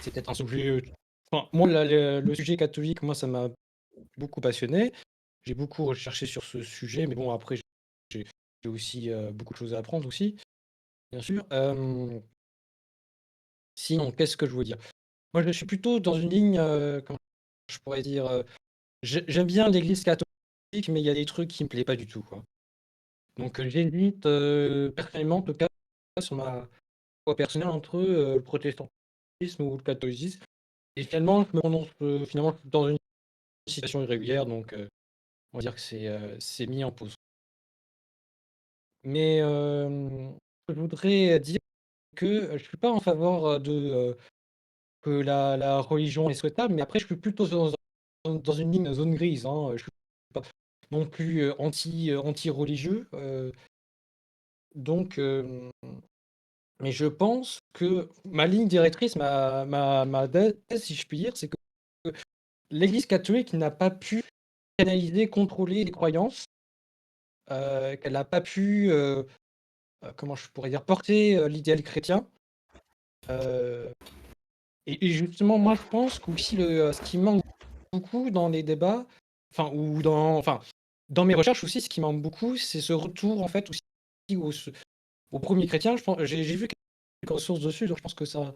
C'est peut-être un sujet, enfin, moi, le sujet catholique, moi, ça m'a beaucoup passionné. J'ai beaucoup recherché sur ce sujet, mais bon, après, j'ai aussi, beaucoup de choses à apprendre aussi, bien sûr. Sinon, qu'est-ce que je veux dire? Moi, je suis plutôt dans une ligne, comment je pourrais dire? J'aime bien l'Église catholique, mais il y a des trucs qui me plaisent pas du tout, quoi. Donc, j'hésite, personnellement, en tout cas, sur ma foi personnelle, entre, le protestantisme ou le catholicisme. Et finalement, je me prononce, finalement, je suis dans une situation irrégulière, donc, on va dire que c'est mis en pause. Mais, je voudrais dire que, je suis pas en faveur, que la religion est souhaitable, mais après je suis plutôt dans une ligne zone grise, hein, je suis pas non plus, anti-religieux, donc, mais je pense que ma ligne directrice, ma thèse, si je puis dire, c'est que l'Église catholique n'a pas pu canaliser, contrôler les croyances, qu'elle n'a pas pu, comment je pourrais dire? Porter, l'idéal chrétien, heu et justement moi je pense qu'aussi ce qui manque beaucoup dans les débats, dans mes recherches aussi, ce qui manque beaucoup, c'est ce retour en fait aussi aux premiers chrétiens. Je pense j'ai vu quelques ressources dessus, donc je pense que ça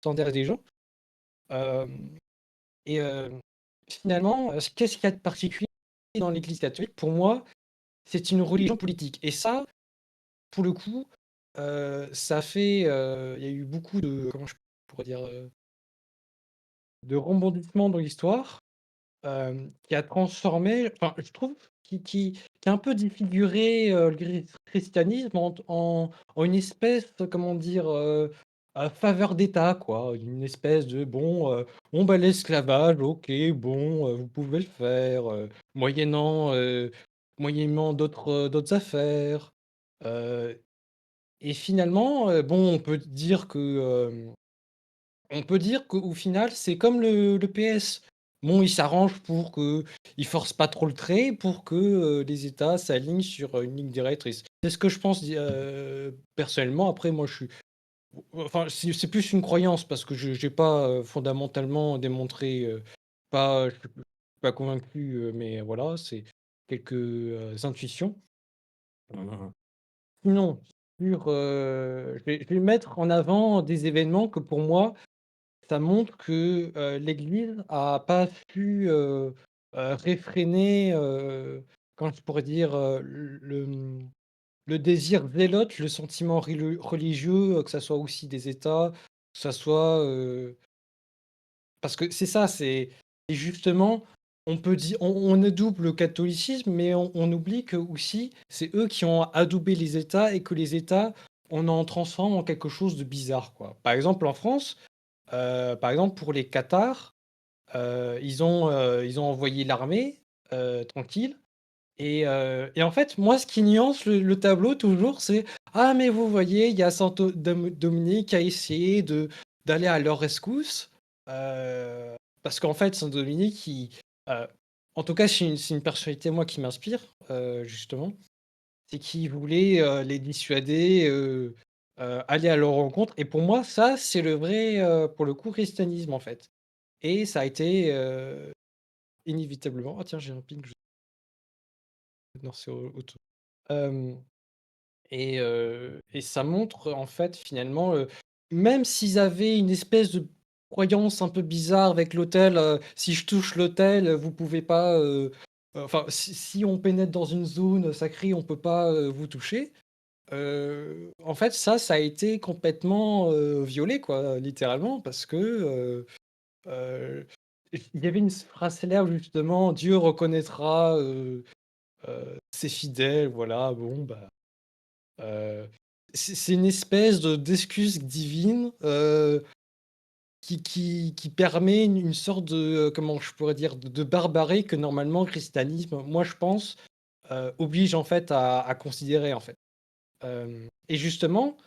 intéresse des gens, hem et finalement, qu'est-ce qu'il y a de particulier dans l'Église catholique? Pour moi, c'est une religion politique et ça, pour le coup, ça fait, il y a eu beaucoup de comment je pourrais dire? De rebondissements dans l'histoire, qui a transformé, enfin, je trouve qui a un peu défiguré, le christianisme en une espèce, comment dire? Faveur d'État quoi, une espèce de bon, bah, l'esclavage, OK, bon, vous pouvez le faire, moyennant, moyennant d'autres affaires, heu et finalement, bon, on peut dire qu'au final, c'est comme le PS. Bon, il s'arrange pour qu'il force pas trop le trait, pour que, les États s'alignent sur, une ligne directrice. C'est ce que je pense personnellement. Après moi, je suis enfin, c'est plus une croyance parce que je j'ai pas, fondamentalement démontré, je suis pas convaincu, mais voilà, c'est quelques, intuitions. Sinon, je vais mettre en avant des événements que pour moi ça montre que, l'Église a pas su, réfréner, comment je pourrais dire? Le désir zélote, le sentiment religieux, que ça soit aussi des États, que ça soit, parce que c'est ça, c'est justement, on peut dire on adoube le catholicisme, mais on oublie que aussi c'est eux qui ont adoubé les États et que les États, on en transforme en quelque chose de bizarre, quoi. Par exemple, en France, par exemple, pour les Cathares, ils ont envoyé l'armée, tranquille et en fait, moi, ce qui nuance le tableau toujours, c'est: «Ah mais vous voyez, il y a saint Dominique qui a essayé d'aller à leur rescousse». Heu, Parce qu'en fait, saint Dominique, heu, en tout cas, c'est une personnalité, moi, qui m'inspire, justement. C'est qu'il voulait, les dissuader, aller à leur rencontre et pour moi, ça, c'est le vrai, pour le coup, christianisme, en fait et ça a été, inévitablement ah tiens, j'ai un ping, non, c'est autre chose. Hem et ça montre, en fait, finalement, même s'ils avaient une espèce de croyance un peu bizarre avec l'autel, si je touche l'autel, vous pouvez pas, enfin, si on pénètre dans une zone sacrée, on peut pas, vous toucher. En fait, ça a été complètement, violé quoi, littéralement parce que, heu, il y avait une phrase célèbre justement: «Dieu reconnaîtra, ses fidèles», voilà, bon, bah, heu, c'est une espèce de d'excuse divine, qui permet une sorte de, comment je pourrais dire? De barbarie que normalement le christianisme, moi je pense, oblige en fait à considérer en fait. Et justement,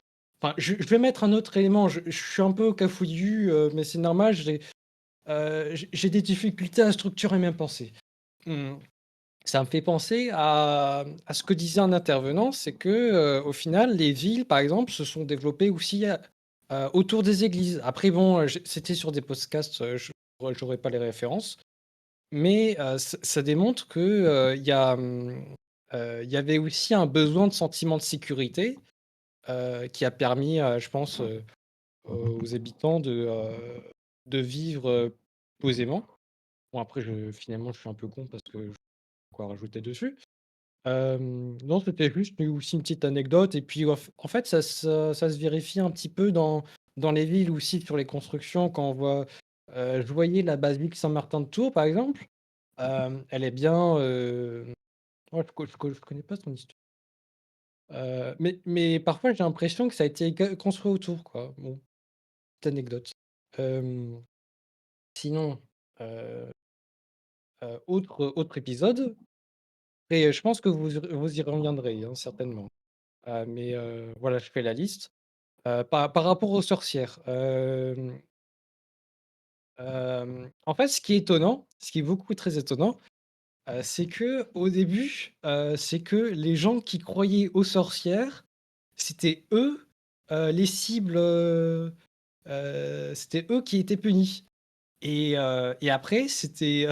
enfin, je vais mettre un autre élément, je suis un peu cafouillu, mais c'est normal, j'ai des difficultés à structurer mes pensées. Mmh, Ça me fait penser à ce que disait un intervenant, c'est que, au final, les villes, par exemple, se sont développées aussi autour des églises. Après bon, c'était sur des podcasts, j'aurais pas les références, mais ça démontre que, il y avait aussi un besoin de sentiment de sécurité, qui a permis, je pense, aux habitants de vivre, posément. Bon après finalement je suis un peu con parce que je quoi rajouter dessus. Non, c'était juste aussi une petite anecdote et puis en fait ça se vérifie un petit peu dans les villes aussi sur les constructions quand on voit, je voyais la basilique Saint-Martin de Tours par exemple, elle est bien, ouais je connais pas son histoire, mais parfois j'ai l'impression que ça a été construit autour quoi. Bon, petite anecdote. Hem, Sinon, heu autre épisode et je pense que vous y reviendrez, hein, certainement. Mais voilà, je fais la liste. Par rapport aux sorcières, en fait, ce qui est étonnant, ce qui est beaucoup très étonnant, c'est qu'au début, c'est que les gens qui croyaient aux sorcières, c'était eux, les cibles, c'était eux qui étaient punis et après c'était,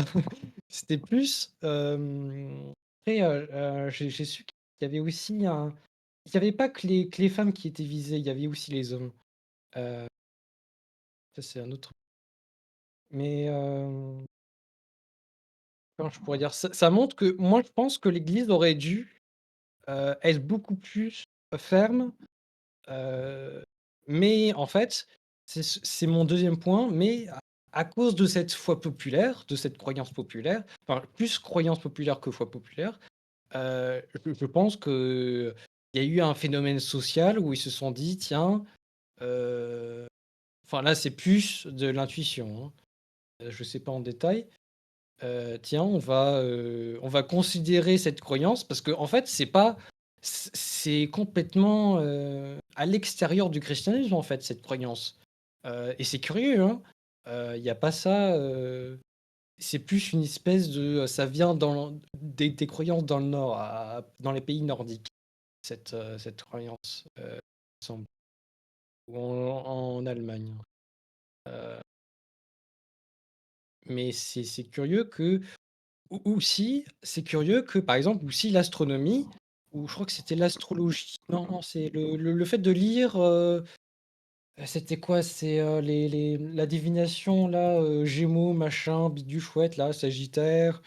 c'était plus, après, j'ai su qu'il y avait aussi il y avait pas que les femmes qui étaient visées, il y avait aussi les hommes. Heu, Ça c'est un autre mais, comment je pourrais dire? Ça montre que moi je pense que l'Église aurait dû, être beaucoup plus ferme, heu, mais en fait, c'est mon deuxième point, mais à cause de cette foi populaire, de cette croyance populaire, enfin plus croyance populaire que foi populaire, je pense qu'il y a eu un phénomène social où ils se sont dit: «Tiens», enfin là c'est plus de l'intuition, hein, je sais pas en détail. Tiens, on va considérer cette croyance parce qu'en fait, c'est pas c'est complètement, à l'extérieur du christianisme, en fait, cette croyance. Et c'est curieux, hein. Il y a pas ça, c'est plus une espèce de, ça vient des croyances dans le Nord, dans les pays nordiques, cette croyance, il me semble, ou en Allemagne. Heu, mais c'est curieux que ou aussi, c'est curieux que, par exemple, aussi l'astronomie ou je crois que c'était l'astrologie, non, c'est le fait de lire, c'était quoi? C'est, les la divination là, Gémeaux, machin, bidule chouette là, Sagittaire,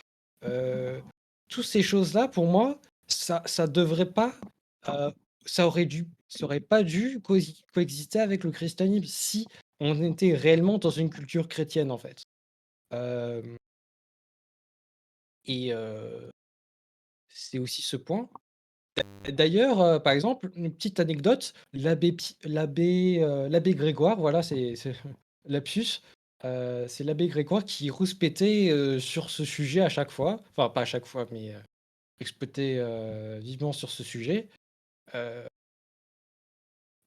heu, tous ces choses-là pour moi, ça devrait pas, heu, ça aurait pas dû coexister avec le christianisme si on était réellement dans une culture chrétienne, en fait. Hem et c'est aussi ce point. D'ailleurs, par exemple, une petite anecdote, l'abbé Grégoire, voilà, c'est lapsus, c'est l'abbé Grégoire qui rouspétait, sur ce sujet à chaque fois, enfin pas à chaque fois, mais expétait, vivement sur ce sujet, heu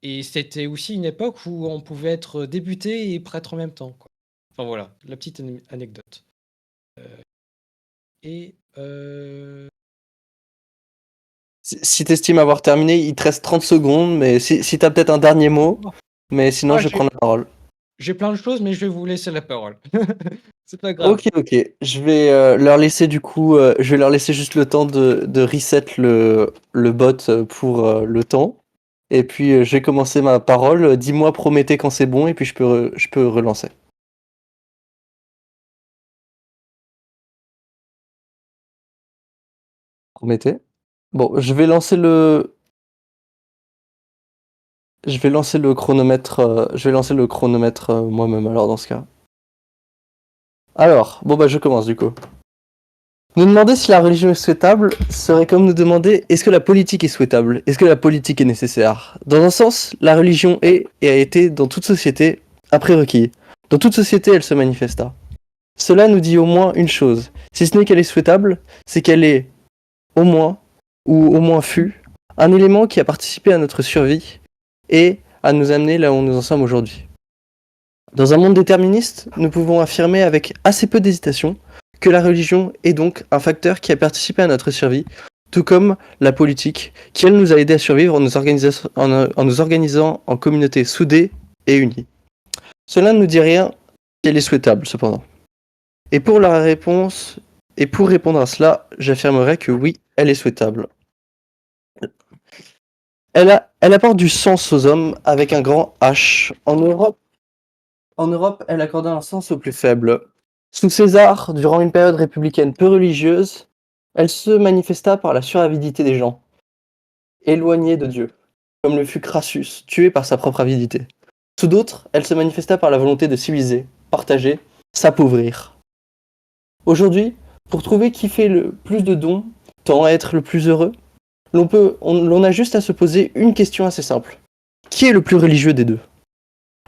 et c'était aussi une époque où on pouvait être député et prêtre en même temps, quoi. Enfin voilà, la petite anecdote, et Si t'estimes avoir terminé, il te reste 30 secondes, mais si t'as peut-être un dernier mot, mais sinon ah je vais prendre la parole. j'ai plein de choses, mais je vais vous laisser la parole. C'est pas grave. Ok, ok. Je vais leur laisser du coup, je vais leur laisser juste le temps de reset le bot pour le temps. Et puis je vais commencer ma parole. Dis-moi, promettez quand c'est bon, et puis je peux relancer. Promettez. Bon, je vais lancer le chronomètre, je vais lancer le chronomètre moi-même alors dans ce cas. Alors, bon bah je commence du coup. Nous demander si la religion est souhaitable serait comme nous demander est-ce que la politique est souhaitable, est-ce que la politique est nécessaire. Dans un sens, la religion est et a été dans toute société un prérequis. Dans toute société, elle se manifesta. Cela nous dit au moins une chose, si ce n'est qu'elle est souhaitable, c'est qu'elle est au moins, ou au moins fut, un élément qui a participé à notre survie et à nous amener là où nous en sommes aujourd'hui. Dans un monde déterministe, nous pouvons affirmer avec assez peu d'hésitation que la religion est donc un facteur qui a participé à notre survie, tout comme la politique, qui elle nous a aidé à survivre en nous organisant en communautés soudées et unie. Cela ne nous dit rien si elle est souhaitable, cependant. Et pour la réponse, et pour répondre à cela, j'affirmerai que oui, elle est souhaitable. Elle apporte du sens aux hommes avec un grand H. En Europe, elle accordait un sens aux plus faibles. Sous César, durant une période républicaine peu religieuse, elle se manifesta par la suravidité des gens, éloignés de Dieu, comme le fut Crassus, tué par sa propre avidité. Sous d'autres, elle se manifesta par la volonté de civiliser, partager, s'appauvrir. Aujourd'hui, pour trouver qui fait le plus de dons, tend à être le plus heureux, l'on a juste à se poser une question assez simple. Qui est le plus religieux des deux?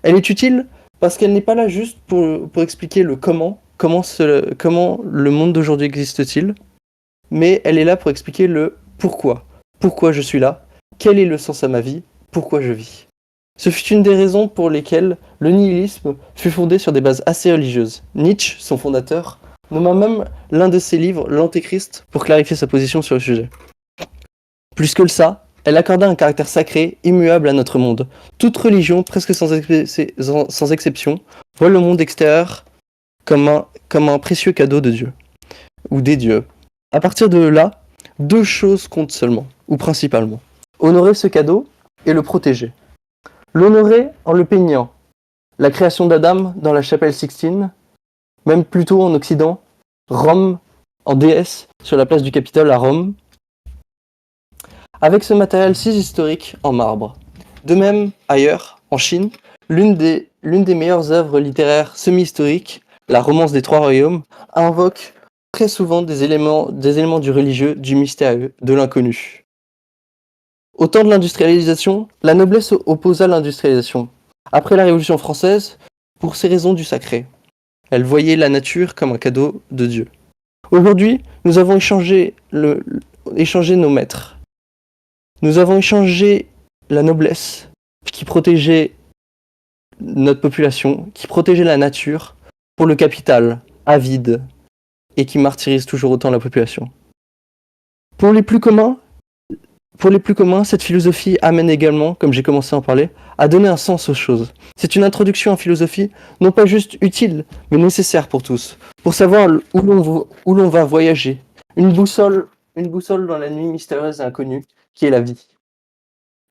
Elle est utile parce qu'elle n'est pas là juste pour expliquer le comment le monde d'aujourd'hui existe-t-il, mais elle est là pour expliquer le pourquoi. Pourquoi je suis là? Quel est le sens à ma vie? Pourquoi je vis? Ce fut une des raisons pour lesquelles le nihilisme fut fondé sur des bases assez religieuses. Nietzsche, son fondateur, nomma même l'un de ses livres l'Antéchrist pour clarifier sa position sur le sujet. Plus que ça, elle accorda un caractère sacré, immuable à notre monde. Toute religion, presque sans exception, voit le monde extérieur comme un précieux cadeau de Dieu, ou des dieux. À partir de là, deux choses comptent seulement, ou principalement. Honorer ce cadeau et le protéger. L'honorer en le peignant. La création d'Adam dans la chapelle Sixtine, même plutôt en Occident, Rome en déesse sur la place du Capitole à Rome, avec ce matériel si historique en marbre. De même, ailleurs, en Chine, l'une des meilleures œuvres littéraires semi-historiques, la Romance des Trois Royaumes, invoque très souvent des éléments du religieux, du mystérieux, de l'inconnu. Au temps de l'industrialisation, la noblesse opposa l'industrialisation. Après la Révolution française, pour ces raisons du sacré. Elle voyait la nature comme un cadeau de Dieu. Aujourd'hui, nous avons échangé nos maîtres. Nous avons échangé la noblesse qui protégeait notre population, qui protégeait la nature, pour le capital, avide, et qui martyrise toujours autant la population. Pour les plus communs, cette philosophie amène également, comme j'ai commencé à en parler, à donner un sens aux choses. C'est une introduction en philosophie, non pas juste utile, mais nécessaire pour tous, pour savoir où l'on va voyager. Une boussole dans la nuit mystérieuse et inconnue, qui est la vie.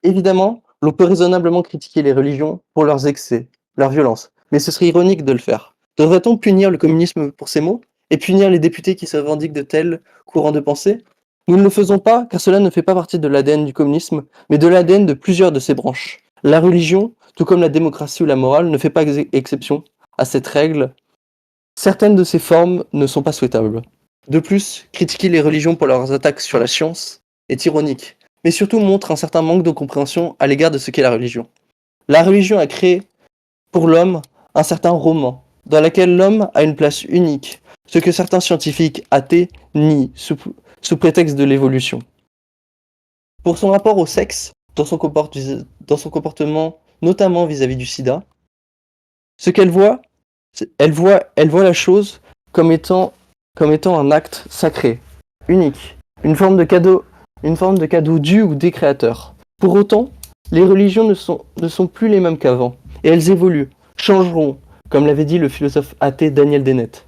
Évidemment, l'on peut raisonnablement critiquer les religions pour leurs excès, leur violence, mais ce serait ironique de le faire. Devrait-on punir le communisme pour ces mots, et punir les députés qui se revendiquent de tels courants de pensée? Nous ne le faisons pas car cela ne fait pas partie de l'ADN du communisme, mais de l'ADN de plusieurs de ses branches. La religion, tout comme la démocratie ou la morale, ne fait pas exception à cette règle. Certaines de ces formes ne sont pas souhaitables. De plus, critiquer les religions pour leurs attaques sur la science est ironique, mais surtout montre un certain manque de compréhension à l'égard de ce qu'est la religion. La religion a créé, pour l'homme, un certain roman, dans lequel l'homme a une place unique, ce que certains scientifiques athées nient sous prétexte de l'évolution. Pour son rapport au sexe, dans son comportement, notamment vis-à-vis du sida, ce qu'elle voit, elle voit la chose comme étant un acte sacré, unique, une forme de cadeau dû ou des créateurs. Pour autant, les religions ne sont plus les mêmes qu'avant, et elles évoluent, changeront, comme l'avait dit le philosophe athée Daniel Dennett.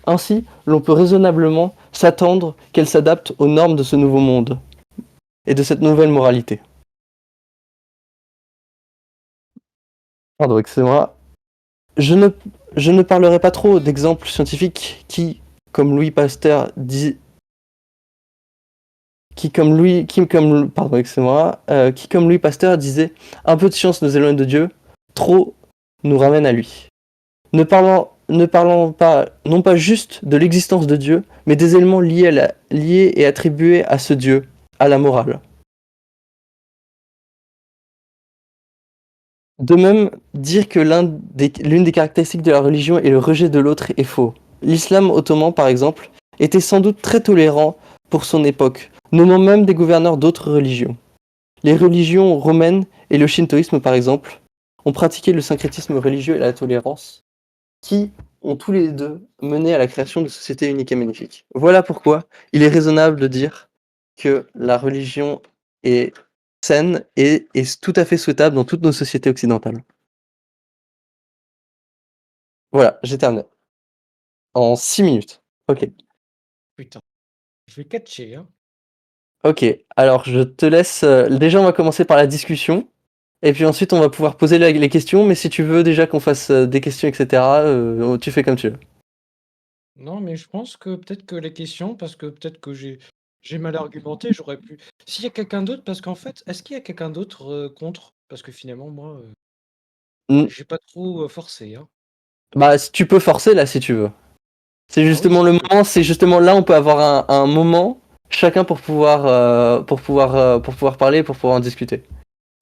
Ainsi, l'on peut raisonnablement s'attendre qu'elles s'adaptent aux normes de ce nouveau monde, et de cette nouvelle moralité. Pardon, excusez-moi. Je ne parlerai pas trop d'exemples scientifiques qui, comme Louis Pasteur, qui, comme Louis Pasteur disait, un peu de science nous éloigne de Dieu, trop nous ramène à lui. Ne parlons pas, non pas juste de l'existence de Dieu, mais des éléments liés et attribués à ce Dieu, à la morale. De même, dire que l'une des caractéristiques de la religion est le rejet de l'autre est faux. L'islam ottoman, par exemple, était sans doute très tolérant pour son époque, nommant même des gouverneurs d'autres religions. Les religions romaines et le shintoïsme, par exemple, ont pratiqué le syncrétisme religieux et la tolérance, qui ont tous les deux mené à la création de sociétés uniques et magnifiques. Voilà pourquoi il est raisonnable de dire que la religion est saine et est tout à fait souhaitable dans toutes nos sociétés occidentales. Voilà, j'ai terminé. En 6 minutes. Ok. Putain, je vais catcher, hein. Ok, alors je te laisse. Déjà, on va commencer par la discussion. Et puis ensuite, on va pouvoir poser les questions. Mais si tu veux déjà qu'on fasse des questions, etc., tu fais comme tu veux. Non, mais je pense que peut-être que les questions, parce que peut-être que j'ai mal argumenté, j'aurais pu. S'il y a quelqu'un d'autre, parce qu'en fait, est-ce qu'il y a quelqu'un d'autre contre? Parce que finalement, moi, Hmm. j'ai pas trop forcé, hein. Bah, tu peux forcer là si tu veux. C'est Ah oui, justement si le je peux. moment. C'est justement là, on peut avoir un moment chacun pour pouvoir parler, pour pouvoir en discuter.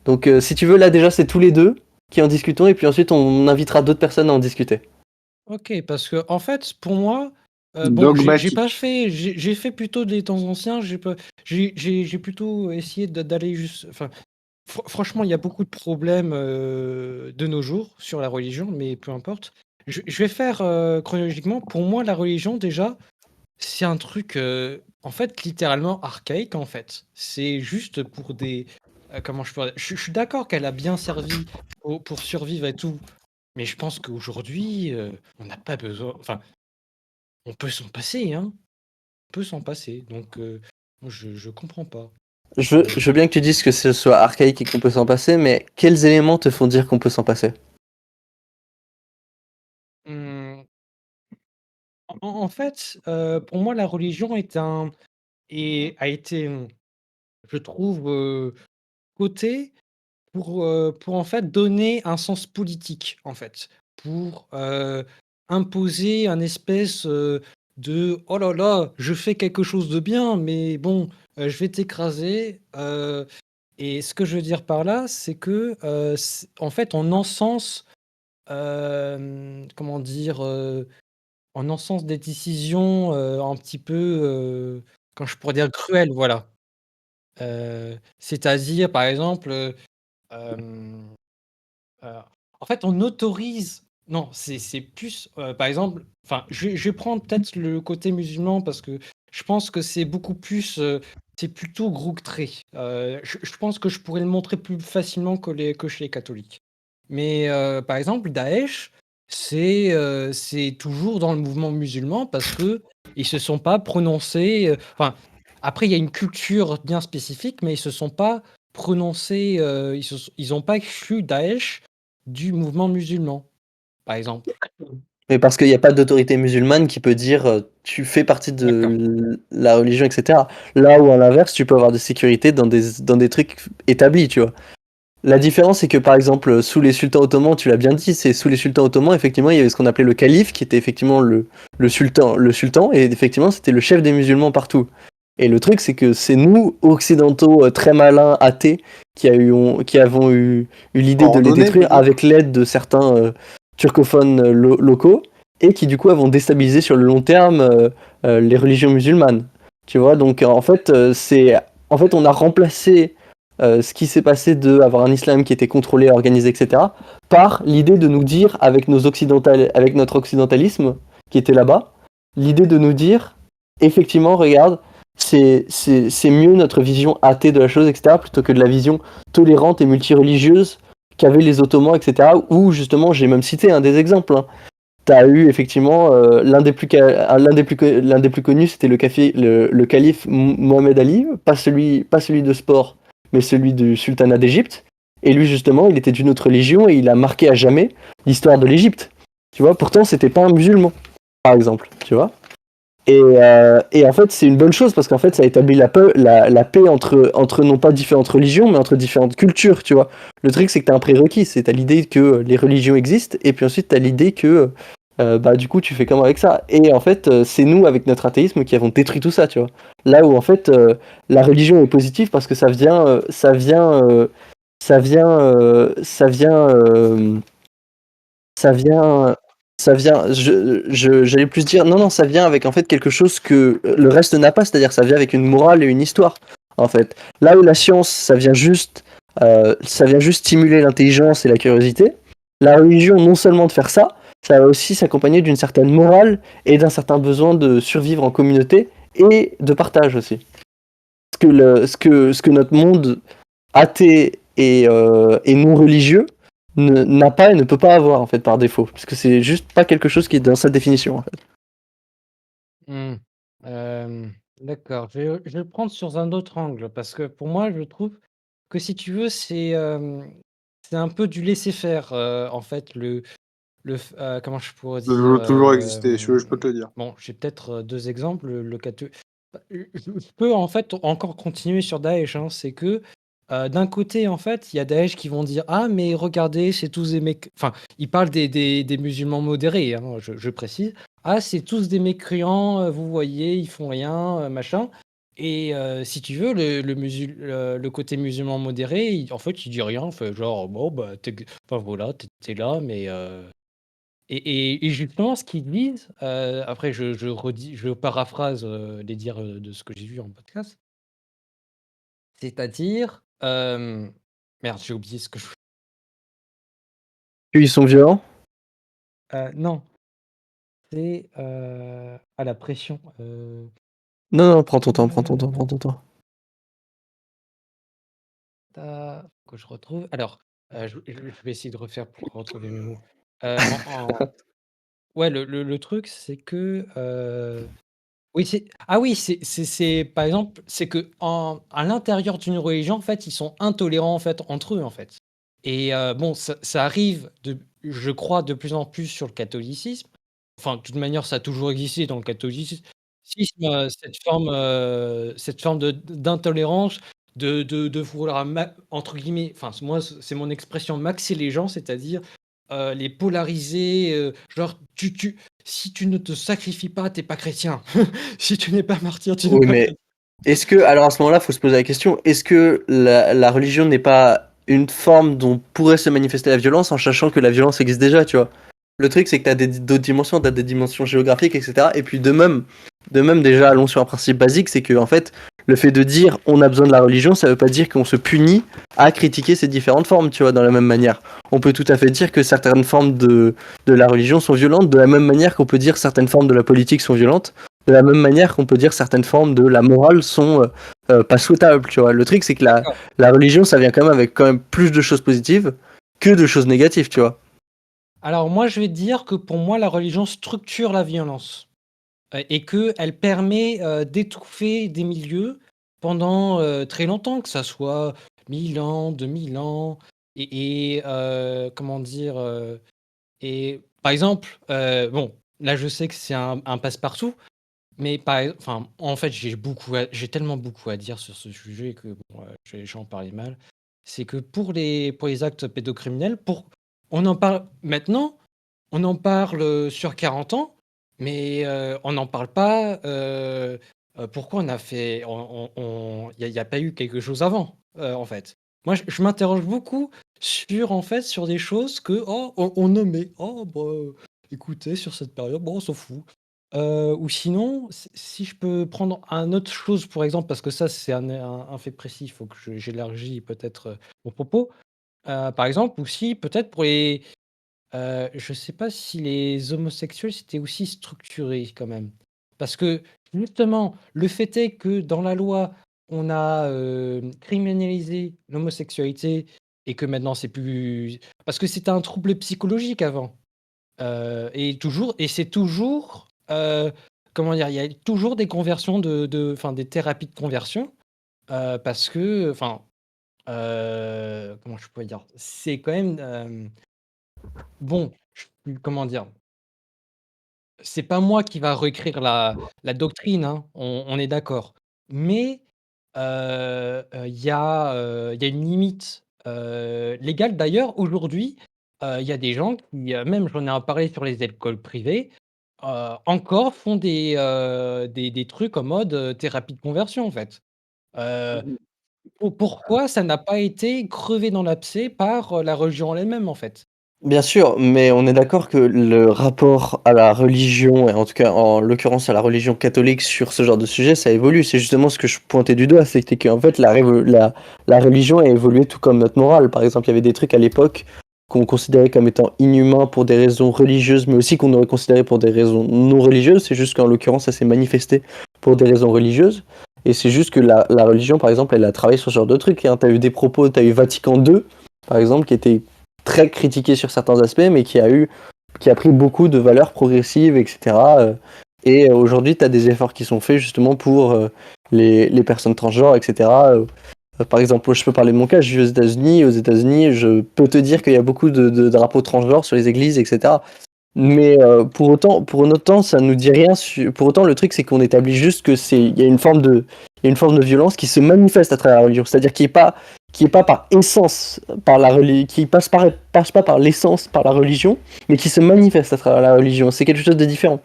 Donc, si tu veux, là déjà, c'est tous les deux qui en discutons. Et puis ensuite, on invitera d'autres personnes à en discuter. Ok, parce que en fait, pour moi, bon, j'ai pas Dogmatique. fait, j'ai fait plutôt des temps anciens, j'ai plutôt essayé d'aller juste, enfin, franchement, il y a beaucoup de problèmes de nos jours sur la religion, mais peu importe. Je vais faire chronologiquement. Pour moi, la religion, déjà, c'est un truc, en fait, littéralement archaïque, en fait. C'est juste pour des, comment je pourrais, je suis d'accord qu'elle a bien servi pour survivre et tout. Mais je pense qu'aujourd'hui, on n'a pas besoin. Enfin, on peut s'en passer, hein. On peut s'en passer. Donc, moi, je comprends pas. Je veux bien que tu dises que ce soit archaïque et qu'on peut s'en passer, mais quels éléments te font dire qu'on peut s'en passer? Hum, en fait, pour moi, la religion a été, je trouve, cotée pour en fait donner un sens politique, en fait, pour imposer un espèce de oh là là, je fais quelque chose de bien, mais bon, je vais t'écraser. Et ce que je veux dire par là, c'est que en fait, on encense, comment dire, on encense des décisions un petit peu, quand je pourrais dire cruelles, voilà. C'est-à-dire, par exemple, hem Heu, en fait, on autorise non, c'est plus, par exemple enfin, je vais prendre peut-être le côté musulman parce que je pense que c'est beaucoup plus, c'est plutôt grouctré. Je pense que je pourrais le montrer plus facilement que chez les catholiques. Mais, par exemple, Daesh, c'est toujours dans le mouvement musulman parce qu'ils se sont pas prononcés, enfin, après il y a une culture bien spécifique, mais ils se sont pas prononcés, ils ont pas exclu Daesh du mouvement musulman, par exemple. Mais parce qu'il n'y a pas d'autorité musulmane qui peut dire tu fais partie D'accord. de la religion, etc. Là où à l'inverse, tu peux avoir de sécurité dans des trucs établis, tu vois. La différence, c'est que par exemple, sous les sultans ottomans, tu l'as bien dit, c'est sous les sultans ottomans, effectivement, il y avait ce qu'on appelait le calife, qui était effectivement le sultan, et effectivement, c'était le chef des musulmans partout. Et le truc, c'est que c'est nous, occidentaux, très malins, athées, qui avons eu l'idée de les Ordonné détruire plutôt. avec l'aide de certains turcophones locaux, et qui du coup avons déstabilisé sur le long terme les religions musulmanes. Tu vois, donc en fait, on a remplacé ce qui s'est passé de avoir un islam qui était contrôlé, organisé, etc., par l'idée de nous dire, avec notre occidentalisme qui était là-bas, l'idée de nous dire, effectivement, regarde, c'est mieux notre vision athée de la chose, etc., plutôt que de la vision tolérante et multireligieuse qu'avaient les Ottomans, etc., où justement, j'ai même cité un des exemples. Hein. Tu as eu effectivement l'un des plus connus, c'était le calife Mohamed Ali, pas celui de sport, mais celui du sultanat d'Égypte. Et lui justement, il était d'une autre religion et il a marqué à jamais l'histoire de l'Égypte. Tu vois, pourtant c'était pas un musulman, par exemple. Tu vois. Et en fait, c'est une bonne chose parce qu'en fait, ça établit la paix entre non pas différentes religions, mais entre différentes cultures, tu vois. Le truc, c'est que tu as un prérequis, c'est t'as l'idée que les religions existent, et puis ensuite, tu as l'idée que, bah, du coup, tu fais comment avec ça. Et en fait, c'est nous, avec notre athéisme, qui avons détruit tout ça, tu vois. Là où, en fait, la religion est positive parce que ça vient, ça vient, ça vient. J'allais plus dire, non, non, ça vient avec en fait quelque chose que le reste n'a pas, c'est-à-dire ça vient avec une morale et une histoire, en fait. Là où la science, ça vient juste stimuler l'intelligence et la curiosité. La religion, non seulement de faire ça, ça va aussi s'accompagner d'une certaine morale et d'un certain besoin de survivre en communauté et de partage aussi. Ce que notre monde athée et non religieux n'a pas et ne peut pas avoir en fait par défaut, parce que c'est juste pas quelque chose qui est dans sa définition. En fait. Mmh. D'accord, je vais le prendre sur un autre angle parce que pour moi, je trouve que si tu veux, c'est un peu du laisser-faire, en fait, comment je pourrais Ça dire? veut toujours exister, je peux te le dire. Bon, j'ai peut-être, 2 exemples, le cas te bah, je peux en fait encore continuer sur Daesh, hein. C'est que, d'un côté, en fait, il y a Daesh qui vont dire: «Ah mais regardez, c'est tous des mecs», enfin, ils parlent des musulmans modérés, hein, je précise. «Ah, c'est tous des mécréants, vous voyez, ils font rien, machin», et si tu veux, le côté musulman modéré, en fait, il dit rien, il fait genre: «Bon, bah, enfin voilà, tu là, mais» et justement ce qu'ils disent, après je paraphrase, les dires, de ce que j'ai vu en podcast. C'est-à-dire, merde, j'ai oublié ce que je Puis ils sont violents. non, c'est, la pression, Non, non, prends ton temps, prends ton temps, heu, prends ton temps. que je retrouve. Alors, je vais essayer de refaire pour retrouver mes mots. En ouais, le truc, c'est que, oui, c'est par exemple, c'est qu'en à l'intérieur d'une religion, en fait, ils sont intolérants, en fait, entre eux, en fait, et bon, ça arrive je crois, de plus en plus sur le catholicisme. Enfin, de toute manière, ça a toujours existé dans le catholicisme, cette forme d'intolérance, de vouloir entre guillemets, enfin, moi, c'est mon expression, «maxer les gens», c'est-à-dire, les polariser, genre si tu ne te sacrifies pas, tu es pas chrétien. Si tu n'es pas martyr, tu n'es Oui, pas mais chrétien. est-ce que, alors à ce moment-là, faut se poser la question, est-ce que la religion n'est pas une forme dont pourrait se manifester la violence en sachant que la violence existe déjà, tu vois? Le truc, c'est que t'as d'autres dimensions, t'as des dimensions géographiques, etc. Et puis de même déjà, allons sur un principe basique, c'est que en fait, le fait de dire on a besoin de la religion, ça veut pas dire qu'on se punit à critiquer ces différentes formes, tu vois, dans la même manière. On peut tout à fait dire que certaines formes de la religion sont violentes, de la même manière qu'on peut dire certaines formes de la politique sont violentes, de la même manière qu'on peut dire certaines formes de la morale sont pas souhaitables, tu vois. Le truc, c'est que D'accord. la religion, ça vient quand même avec quand même plus de choses positives que de choses négatives, tu vois. Alors moi, je vais te dire que pour moi, la religion structure la violence, et qu'elle permet, d'étouffer des milieux pendant, très longtemps, que ça soit 1000 ans, 2000 ans, comment dire? Et par exemple, bon, là, je sais que c'est un passe-partout, mais enfin, en fait, j'ai tellement beaucoup à dire sur ce sujet que bon, je vais en parler mal. C'est que pour les actes pédocriminels, on en parle maintenant, on en parle, sur 40 ans, mais on n'en parle pas, pourquoi on a fait il y a pas eu quelque chose avant, en fait. Moi, je m'interroge beaucoup en fait, sur des choses que, oh, on nommait. «Oh bah, écoutez, sur cette période, bon, on s'en fout». Ou sinon, si je peux prendre un autre chose pour exemple, parce que ça, c'est un fait précis, il faut que j'élargis peut-être, mon propos. Par exemple aussi, peut-être pour je sais pas si les homosexuels, c'était aussi structuré quand même. Parce que justement, le fait est que dans la loi, on a, criminalisé l'homosexualité et que maintenant c'est plus parce que c'était un trouble psychologique avant, et c'est toujours, comment dire? Il y a toujours des conversions enfin des thérapies de conversion, parce que enfin, comment je pourrais dire? C'est quand même, bon, comment dire? C'est pas moi qui va réécrire la doctrine, hein, on est d'accord. Mais, il y a une limite, légale. D'ailleurs, aujourd'hui, il y a des gens qui, même j'en ai parlé sur les écoles privées, encore font des trucs en mode, thérapie de conversion, en fait. Heu, pourquoi ça n'a pas été crevé dans l'abcès par, la religion en elle-même, en fait? Bien sûr, mais on est d'accord que le rapport à la religion, et en tout cas en l'occurrence à la religion catholique sur ce genre de sujet, ça évolue. C'est justement ce que je pointais du doigt, c'était qu'en fait la religion a évolué tout comme notre morale. Par exemple, il y avait des trucs à l'époque qu'on considérait comme étant inhumains pour des raisons religieuses, mais aussi qu'on aurait considéré pour des raisons non religieuses. C'est juste qu'en l'occurrence, ça s'est manifesté pour des raisons religieuses. Et c'est juste que la religion, par exemple, elle a travaillé sur ce genre de trucs. Hein. T'as eu des propos, t'as eu Vatican II, par exemple, qui était très critiqué sur certains aspects, mais qui a pris beaucoup de valeurs progressives, etc. Et aujourd'hui, tu as des efforts qui sont faits justement pour les personnes transgenres, etc. Par exemple, je peux parler de mon cas, je vis aux États-Unis. Aux États-Unis, je peux te dire qu'il y a beaucoup de drapeaux transgenres sur les églises, etc. Mais pour autant, ça nous dit rien. Pour autant, le truc, c'est qu'on établit juste que il y a une forme de violence qui se manifeste à travers la religion. C'est-à-dire qui est pas par essence par la religion, qui passe pas par l'essence par la religion, mais qui se manifeste à travers la religion. C'est quelque chose de différent.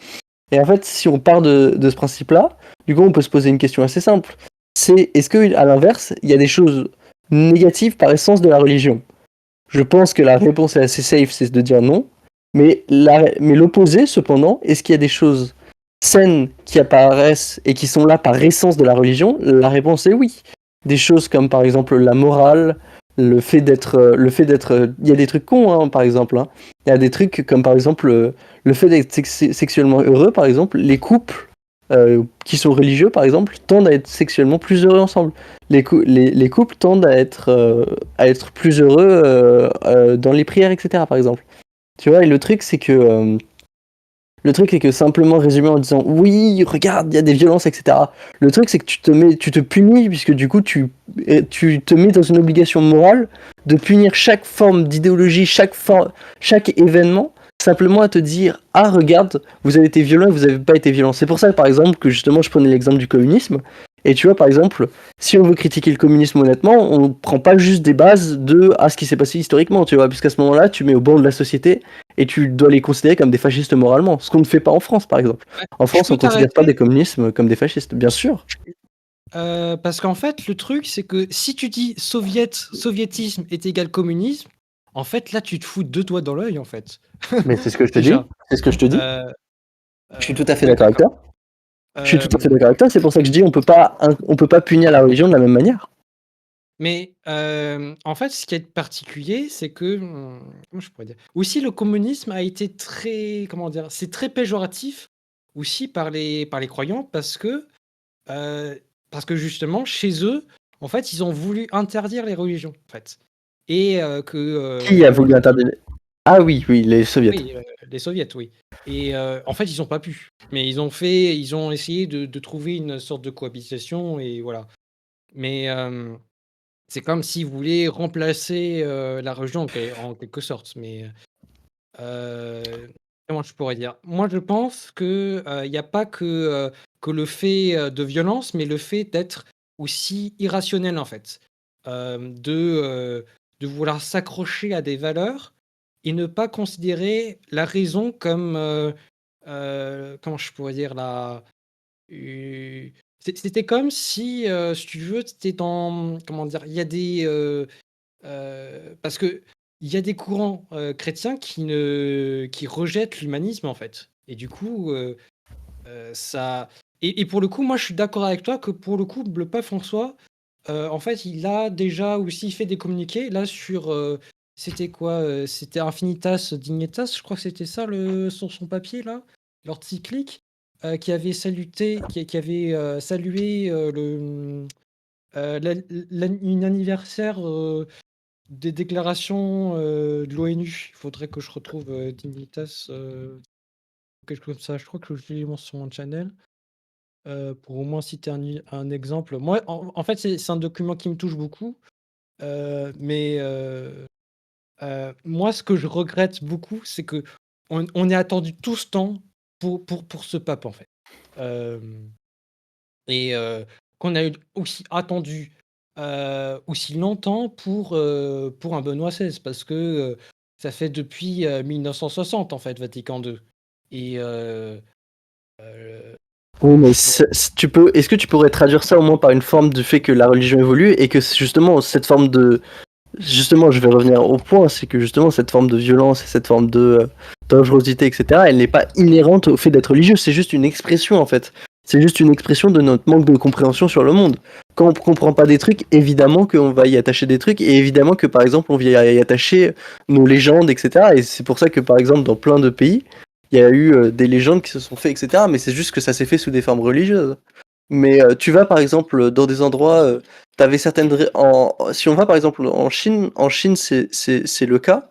Et en fait, si on part de ce principe-là, du coup, on peut se poser une question assez simple. Est-ce que, à l'inverse, il y a des choses négatives par essence de la religion? Je pense que la réponse est assez safe, c'est de dire non. Mais l'opposé, cependant, est-ce qu'il y a des choses saines qui apparaissent et qui sont là par essence de la religion? La réponse est oui. Des choses comme par exemple la morale, il y a des trucs cons, hein, par exemple. Hein. Il y a des trucs comme par exemple le fait d'être sexuellement heureux, par exemple. Les couples qui sont religieux, par exemple, tendent à être sexuellement plus heureux ensemble. Les couples tendent à être plus heureux dans les prières, etc., par exemple. Tu vois, et le truc, c'est que simplement résumer en disant oui, regarde, il y a des violences, etc. Le truc, c'est que tu te punis, puisque du coup, tu te mets dans une obligation morale de punir chaque forme d'idéologie, chaque événement, simplement à te dire ah, regarde, vous avez été violent et vous n'avez pas été violent. C'est pour ça, par exemple, que justement, je prenais l'exemple du communisme. Et tu vois, par exemple, si on veut critiquer le communisme honnêtement, on prend pas juste des bases de ce qui s'est passé historiquement, tu vois, puisqu'à ce moment-là, tu mets au banc de la société et tu dois les considérer comme des fascistes moralement, ce qu'on ne fait pas en France, par exemple. En Je France, on peux ne considère pas t'arrêter des communismes comme des fascistes, bien sûr. parce qu'en fait, le truc, c'est que si tu dis soviétisme est égal communisme, en fait, là, tu te fous deux doigts dans l'œil, en fait. Mais c'est ce que je te dis. Déjà. C'est ce que je te dis. Euh, Je suis tout à fait ouais, d'accord avec d'accord. toi. Je suis tout à fait d'accord avec toi. C'est pour ça que je dis on peut pas punir la religion de la même manière. Mais en fait, ce qui est particulier, c'est que, comment je pourrais dire? Aussi, le communisme a été très, comment dire? C'est très péjoratif aussi par les croyants parce que justement, chez eux, en fait, ils ont voulu interdire les religions, en fait. Et Qui a voulu interdire? Ah oui, oui, les soviets. oui, les soviets, oui. Et en fait, ils ont pas pu. Mais ils ont essayé de trouver une sorte de cohabitation et voilà. Mais c'est comme s'ils voulaient remplacer, la religion en quelque sorte, mais, comment je pourrais dire? Moi, je pense que, il y a pas que le fait, de violence, mais le fait d'être aussi irrationnel, en fait. De vouloir s'accrocher à des valeurs et ne pas considérer la raison comme, comment je pourrais dire? C'était comme si tu veux, tu étais dans comment dire? Il y a parce qu'il y a des courants, chrétiens qui rejettent l'humanisme, en fait et du coup, ça et pour le coup, moi, je suis d'accord avec toi que pour le coup, le pape François, en fait, il a déjà aussi fait des communiqués là sur, c'était quoi? C'était Infinitas Dignitas, je crois que c'était ça le son papier là, l'encyclique, qui avait salué, une anniversaire, des déclarations, de l'ONU. Il faudrait que je retrouve, Dignitas, quelque chose comme ça. Je crois que je l'ai mis sur mon channel, pour au moins citer un exemple. Moi, en fait, c'est un document qui me touche beaucoup, mais moi, ce que je regrette beaucoup, c'est qu'on ait attendu tout ce temps pour ce pape, en fait. Hem Et qu'on a eu aussi attendu, aussi longtemps pour un Benoît XVI parce que, ça fait depuis, 1960 en fait, Vatican II et Oui, comment mais je pourrais est-ce que tu pourrais traduire ça au moins par une forme du fait que la religion évolue et que justement cette forme de, justement, je vais revenir au point, c'est que justement cette forme de violence et cette forme de dangerosité, etc., elle n'est pas inhérente au fait d'être religieux, c'est juste une expression en fait. C'est juste une expression de notre manque de compréhension sur le monde. Quand on comprend pas des trucs, évidemment qu'on va y attacher des trucs, et évidemment que par exemple on va y attacher nos légendes, etc. Et c'est pour ça que par exemple dans plein de pays, il y a eu des légendes qui se sont faites, etc. Mais c'est juste que ça s'est fait sous des formes religieuses. Mais tu vas par exemple dans des endroits, si on va par exemple en Chine c'est le cas.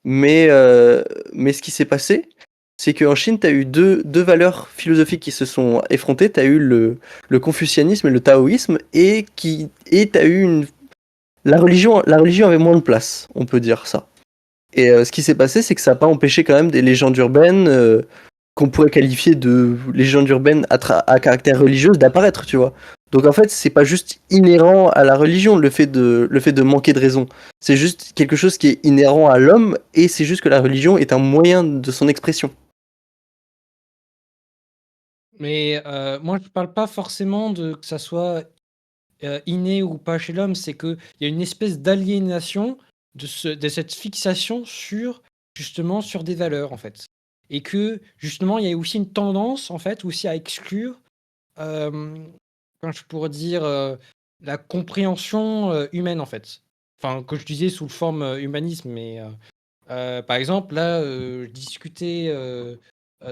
Mais ce qui s'est passé, c'est qu'en Chine, tu as eu deux valeurs philosophiques qui se sont effrontées. Tu as eu le confucianisme et le taoïsme, et tu as eu la religion avait moins de place, on peut dire ça. Et ce qui s'est passé, c'est que ça n'a pas empêché quand même des légendes urbaines qu'on pourrait qualifier de légendes urbaines à caractère religieux d'apparaître, tu vois. Donc en fait, c'est pas juste inhérent à la religion le fait de manquer de raison. C'est juste quelque chose qui est inhérent à l'homme, et c'est juste que la religion est un moyen de son expression. Mais moi, je parle pas forcément de que ça soit inné ou pas chez l'homme, c'est qu'il y a une espèce d'aliénation de cette fixation sur, justement, sur des valeurs, en fait. Et que, justement, il y a aussi une tendance, en fait, aussi à exclure, quand je pourrais dire, la compréhension humaine, en fait. Enfin, que je disais sous forme humanisme, mais par exemple, là, je discutais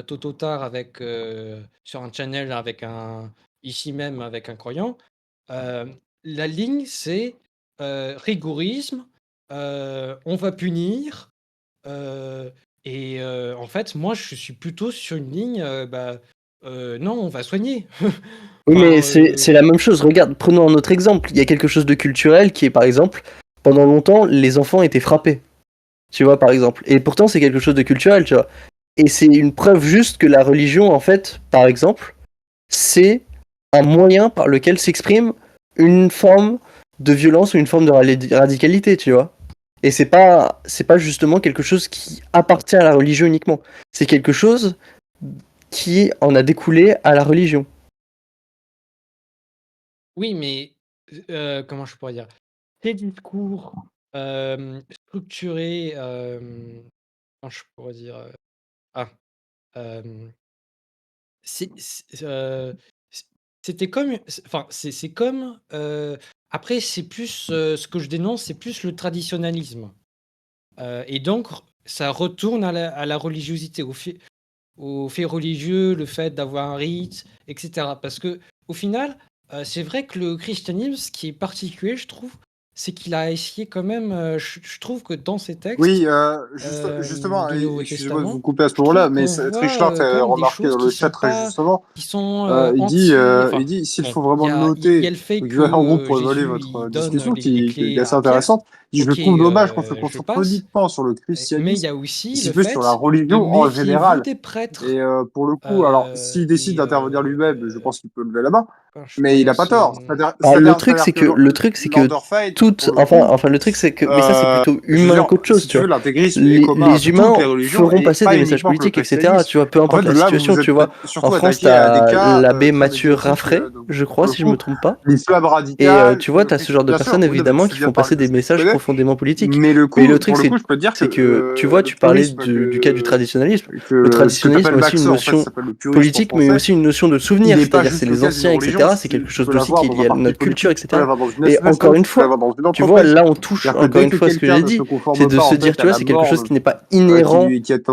tôt ou tard avec, sur un channel avec ici même avec un croyant. Hem, la ligne, c'est, rigorisme, on va punir, heu en fait, moi, je suis plutôt sur une ligne, non, on va soigner. Oui, mais Enfin, c'est la même chose. Regarde, prenons un autre exemple. Il y a quelque chose de culturel qui est, par exemple, pendant longtemps, les enfants étaient frappés. Tu vois, par exemple. Et pourtant, c'est quelque chose de culturel, tu vois. Et c'est une preuve juste que la religion, en fait, par exemple, c'est un moyen par lequel s'exprime une forme de violence ou une forme de radicalité, tu vois. Et c'est pas justement quelque chose qui appartient à la religion uniquement. C'est quelque chose qui en a découlé à la religion. oui, mais comment je pourrais dire? Ces discours, structurés, comment je pourrais dire? Ah, hem, c'est, c c'était comme enfin, c'est comme, après c'est plus, ce que je dénonce, c'est plus le traditionnalisme, et donc ça retourne à la religiosité, aux faits religieux, le fait d'avoir un rite et cetera. Parce qu'au final, c'est vrai que le christianisme, ce qui est particulier, je trouve, c'est qu'il a essayé quand même, je trouve que dans ses textes, Oui, justement, du et Nouveau excusez-moi de vous Testament, couper à ce je moment-là, trouve mais qu'on voit, Trichelin fait quand même des remarquer choses dans qui le chat sont très pas justement, qui sont, il anti il enfin, dit: «S'il bon, faut vraiment il y a noter», le fait donc que, en gros, pour évaluer Jésus, il votre donne, discussion les qui est clés assez à Pierre. intéressante, il dit: «Je OK, trouve dommage qu'on se je concentre passe, uniquement sur le mais il y christianisme, a et aussi si le peu sur la fait de religion en méfiez-vous général». des Et prêtres. pour le coup, alors s'il décide Et d'intervenir lui-même, je pense qu'il peut lever la main, comment je pourrais mais il dire? a pas tort. Alors C'est-à-dire que le truc c'est que l'Underfight, toutes, pour le enfin, coup, enfin le truc c'est que, mais ça c'est plutôt je veux humain dire, qu'autre chose, si tu tu veux, vois. l'intégrisme est Les, commun à les toutes humains les religions feront et passer pas des messages uniquement que le politiques, etc. christianisme. Tu vois, peu En fait, importe la là, vous situation, vous tu êtes vois. En surtout France, attaqué à des t'as cas l'abbé très Mathieu médiatiques, Raffray, donc, je pour crois, le si je me coup, trompe pas. l'islam Et radical, tu vois, t'as ce genre de bien sûr, personnes oui, non, mais évidemment je qui veux dire font par passer des exemple ce que tu messages connais, profondément politiques. mais le Mais le coup, truc pour le coup, je peux te dire que c'est que tu vois, le tu parlais purisme du cas du traditionnalisme. Le que tu traditionnalisme appelles a aussi une Maxent, en fait, ça notion s'appelle le purisme en politique, mais français, aussi une notion de il souvenir, n'est pas c'est-à-dire c'est juste le les cas d'une anciens, religion, etc. C'est quelque tu chose peux d'aussi l'avoir qui est dans lié un à parti notre culture, politique, tu peux etc. l'avoir dans une Et encore association, une tu peux fois, l'avoir dans une tu vois, entreprise. là on touche C'est-à-dire que encore dès une que fois à ce que quelqu'un j'ai ne se dit, c'est conforme de pas se en dire, fait tu à vois, la c'est quelque chose norme qui n'est pas inhérent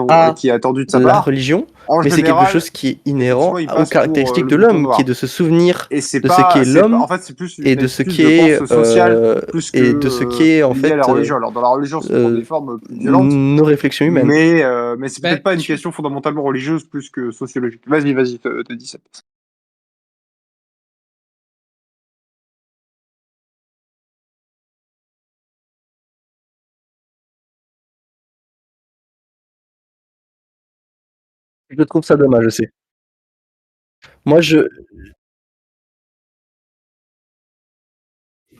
à qui est attendue de sa la part, religion, en mais c'est quelque général, chose qui est effectivement, inhérent il aux passe pour caractéristiques le de mouton l'homme, qui est noir. de se souvenir Et de ce qu'est en l'homme fait, c'est plus et une de ce attitude, qui je est pense, sociale, plus que en liée à la fait religion. Alors, dans la religion, ça prend des euh, formes plus violentes, nos réflexions humaines. mais c'est Bah, peut-être pas une question fondamentalement religieuse plus que sociologique. Vas-y, te dis ça. Je trouve ça dommage aussi. Moi,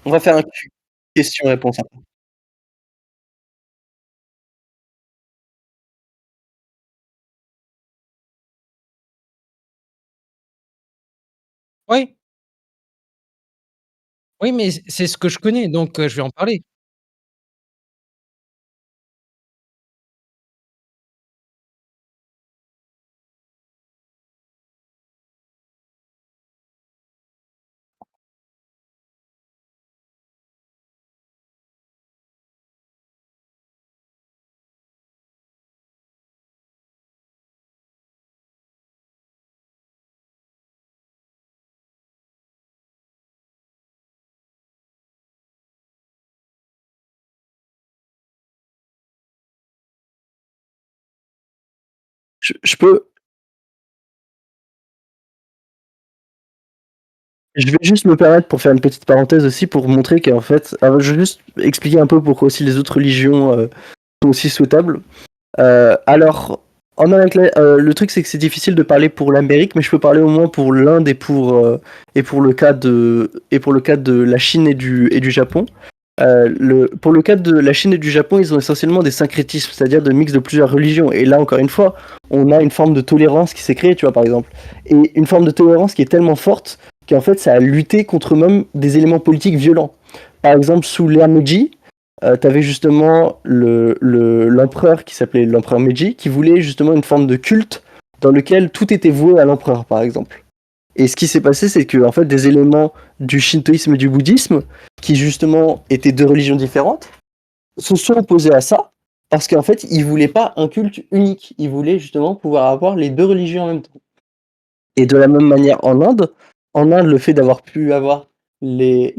on va faire un question-réponse après. oui, oui, mais c'est ce que je connais, donc je vais en parler. je peux je vais juste me permettre pour faire une petite parenthèse aussi pour montrer qu'en fait je vais juste expliquer un peu pourquoi aussi les autres religions, sont aussi souhaitables. Alors, en Amérique, le truc c'est que c'est difficile de parler pour l'Amérique, mais je peux parler au moins pour l'Inde et pour le cas de la Chine et du Japon. Pour le cas de la Chine et du Japon, ils ont essentiellement des syncrétismes, c'est-à-dire de mix de plusieurs religions. Et là, encore une fois, on a une forme de tolérance qui s'est créée, tu vois, par exemple. Et une forme de tolérance qui est tellement forte qu'en fait, ça a lutté contre même des éléments politiques violents. Par exemple, sous l'ère Meiji, tu avais justement l'empereur qui s'appelait l'empereur Meiji, qui voulait justement une forme de culte dans lequel tout était voué à l'empereur, par exemple. Et ce qui s'est passé, c'est que en fait, des éléments du shintoïsme et du bouddhisme, qui justement étaient deux religions différentes, se sont opposés à ça, parce qu'en fait, ils voulaient pas un culte unique. Ils voulaient justement pouvoir avoir les deux religions en même temps. Et de la même manière en Inde, le fait d'avoir pu avoir les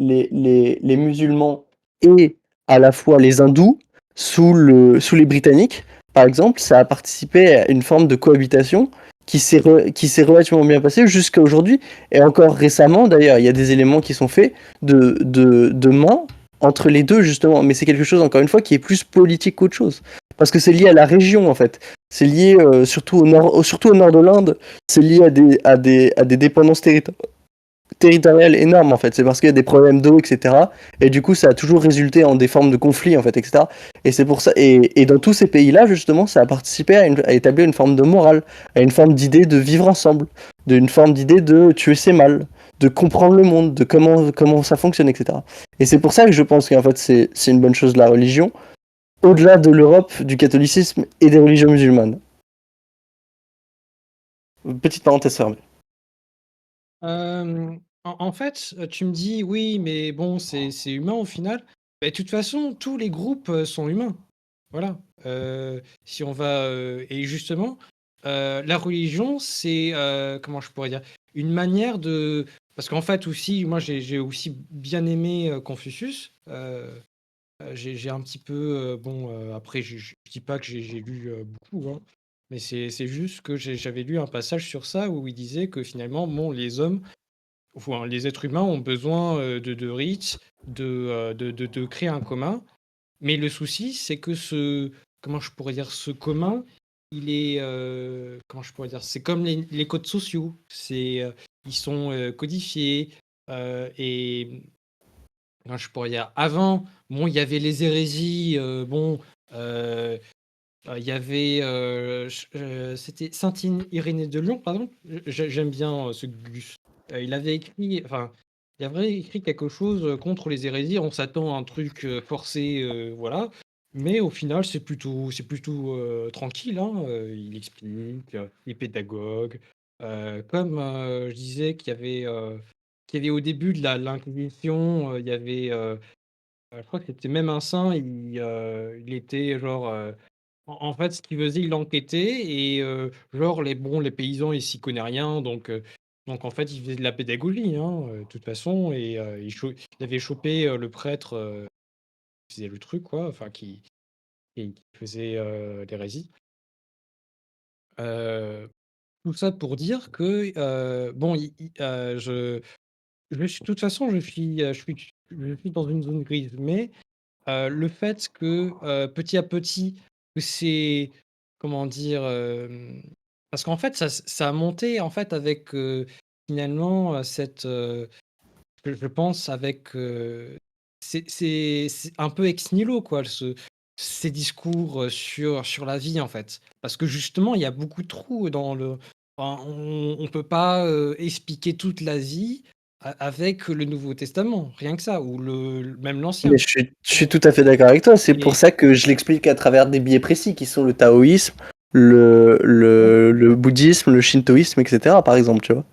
musulmans et à la fois les hindous sous les Britanniques, par exemple, ça a participé à une forme de cohabitation qui s'est relativement bien passée jusqu'à aujourd'hui. Et encore récemment, d'ailleurs, il y a des éléments qui sont faits de main entre les deux, justement. Mais c'est quelque chose, encore une fois, qui est plus politique qu'autre chose. Parce que c'est lié à la région, en fait. C'est lié surtout au nord de l'Inde, c'est lié à des dépendances territoriales énormes en fait. C'est parce qu'il y a des problèmes d'eau, etc. Et du coup, ça a toujours résulté en des formes de conflits en fait, etc. Et c'est pour ça. Et dans tous ces pays-là, justement, ça a participé à établir une forme de morale, à une forme d'idée de vivre ensemble, d'une forme d'idée de tuer ses mâles, de comprendre le monde, de comment ça fonctionne, etc. Et c'est pour ça que je pense qu'en fait, c'est une bonne chose la religion, au-delà de l'Europe, du catholicisme et des religions musulmanes. Petite parenthèse fermée. En fait, tu me dis: «Oui, mais bon, c'est humain au final». Beh, de toute façon, tous les groupes, sont humains. Voilà, si on va, et justement, la religion, c'est, comment je pourrais dire? Une manière de parce qu'en fait aussi, moi j'ai aussi bien aimé, Confucius, j'ai un petit peu, bon, après je dis pas que j'ai lu, beaucoup, hein, mais c'est juste que j'avais lu un passage sur ça où il disait que finalement, bon, les hommes enfin, les êtres humains ont besoin, de rites, de créer un commun. Mais le souci, c'est que comment je pourrais dire? Ce commun, il est, comment je pourrais dire? C'est comme les codes sociaux. Ils sont, codifiés, et comment je pourrais dire? Avant, bon, il y avait les hérésies, bon, heu il y avait, c'était sainte Irénée de Lyon, pardon. J'aime bien, ce Gus. Il avait écrit enfin, il avait écrit quelque chose, contre les hérésies. On s'attend à un truc, forcé, voilà. Mais au final, c'est plutôt, tranquille, hein, il explique, il est pédagogue. Comme, je disais qu'il y avait au début de l'inquisition, il y avait, je crois que c'était même un saint, il était genre, en fait, ce qu'il faisait, il enquêtait et genre les paysans, ils s'y connaissent rien donc en fait, il faisait de la pédagogie, hein, de toute façon et il avait chopé, le prêtre, qui faisait le truc quoi, enfin qui faisait, l'hérésie. Heu, Tout ça pour dire que, bon i je suis de toute façon, je suis dans une zone grise mais le fait que, petit à petit, que c'est comment dire? Parce qu'en fait, ça a monté, en fait, avec, finalement, je pense avec, c'est un peu ex nihilo, quoi, ces discours, sur la vie, en fait. Parce que justement, il y a beaucoup de trous dans le enfin, on peut pas, expliquer toute la vie avec le Nouveau Testament, rien que ça, ou même Mais l'Ancien. je suis tout à fait d'accord avec toi. C'est pour Et ça que je l'explique à travers des biais précis qui sont le taoïsme, ouais, le bouddhisme, le shintoïsme, etc. par exemple, tu vois.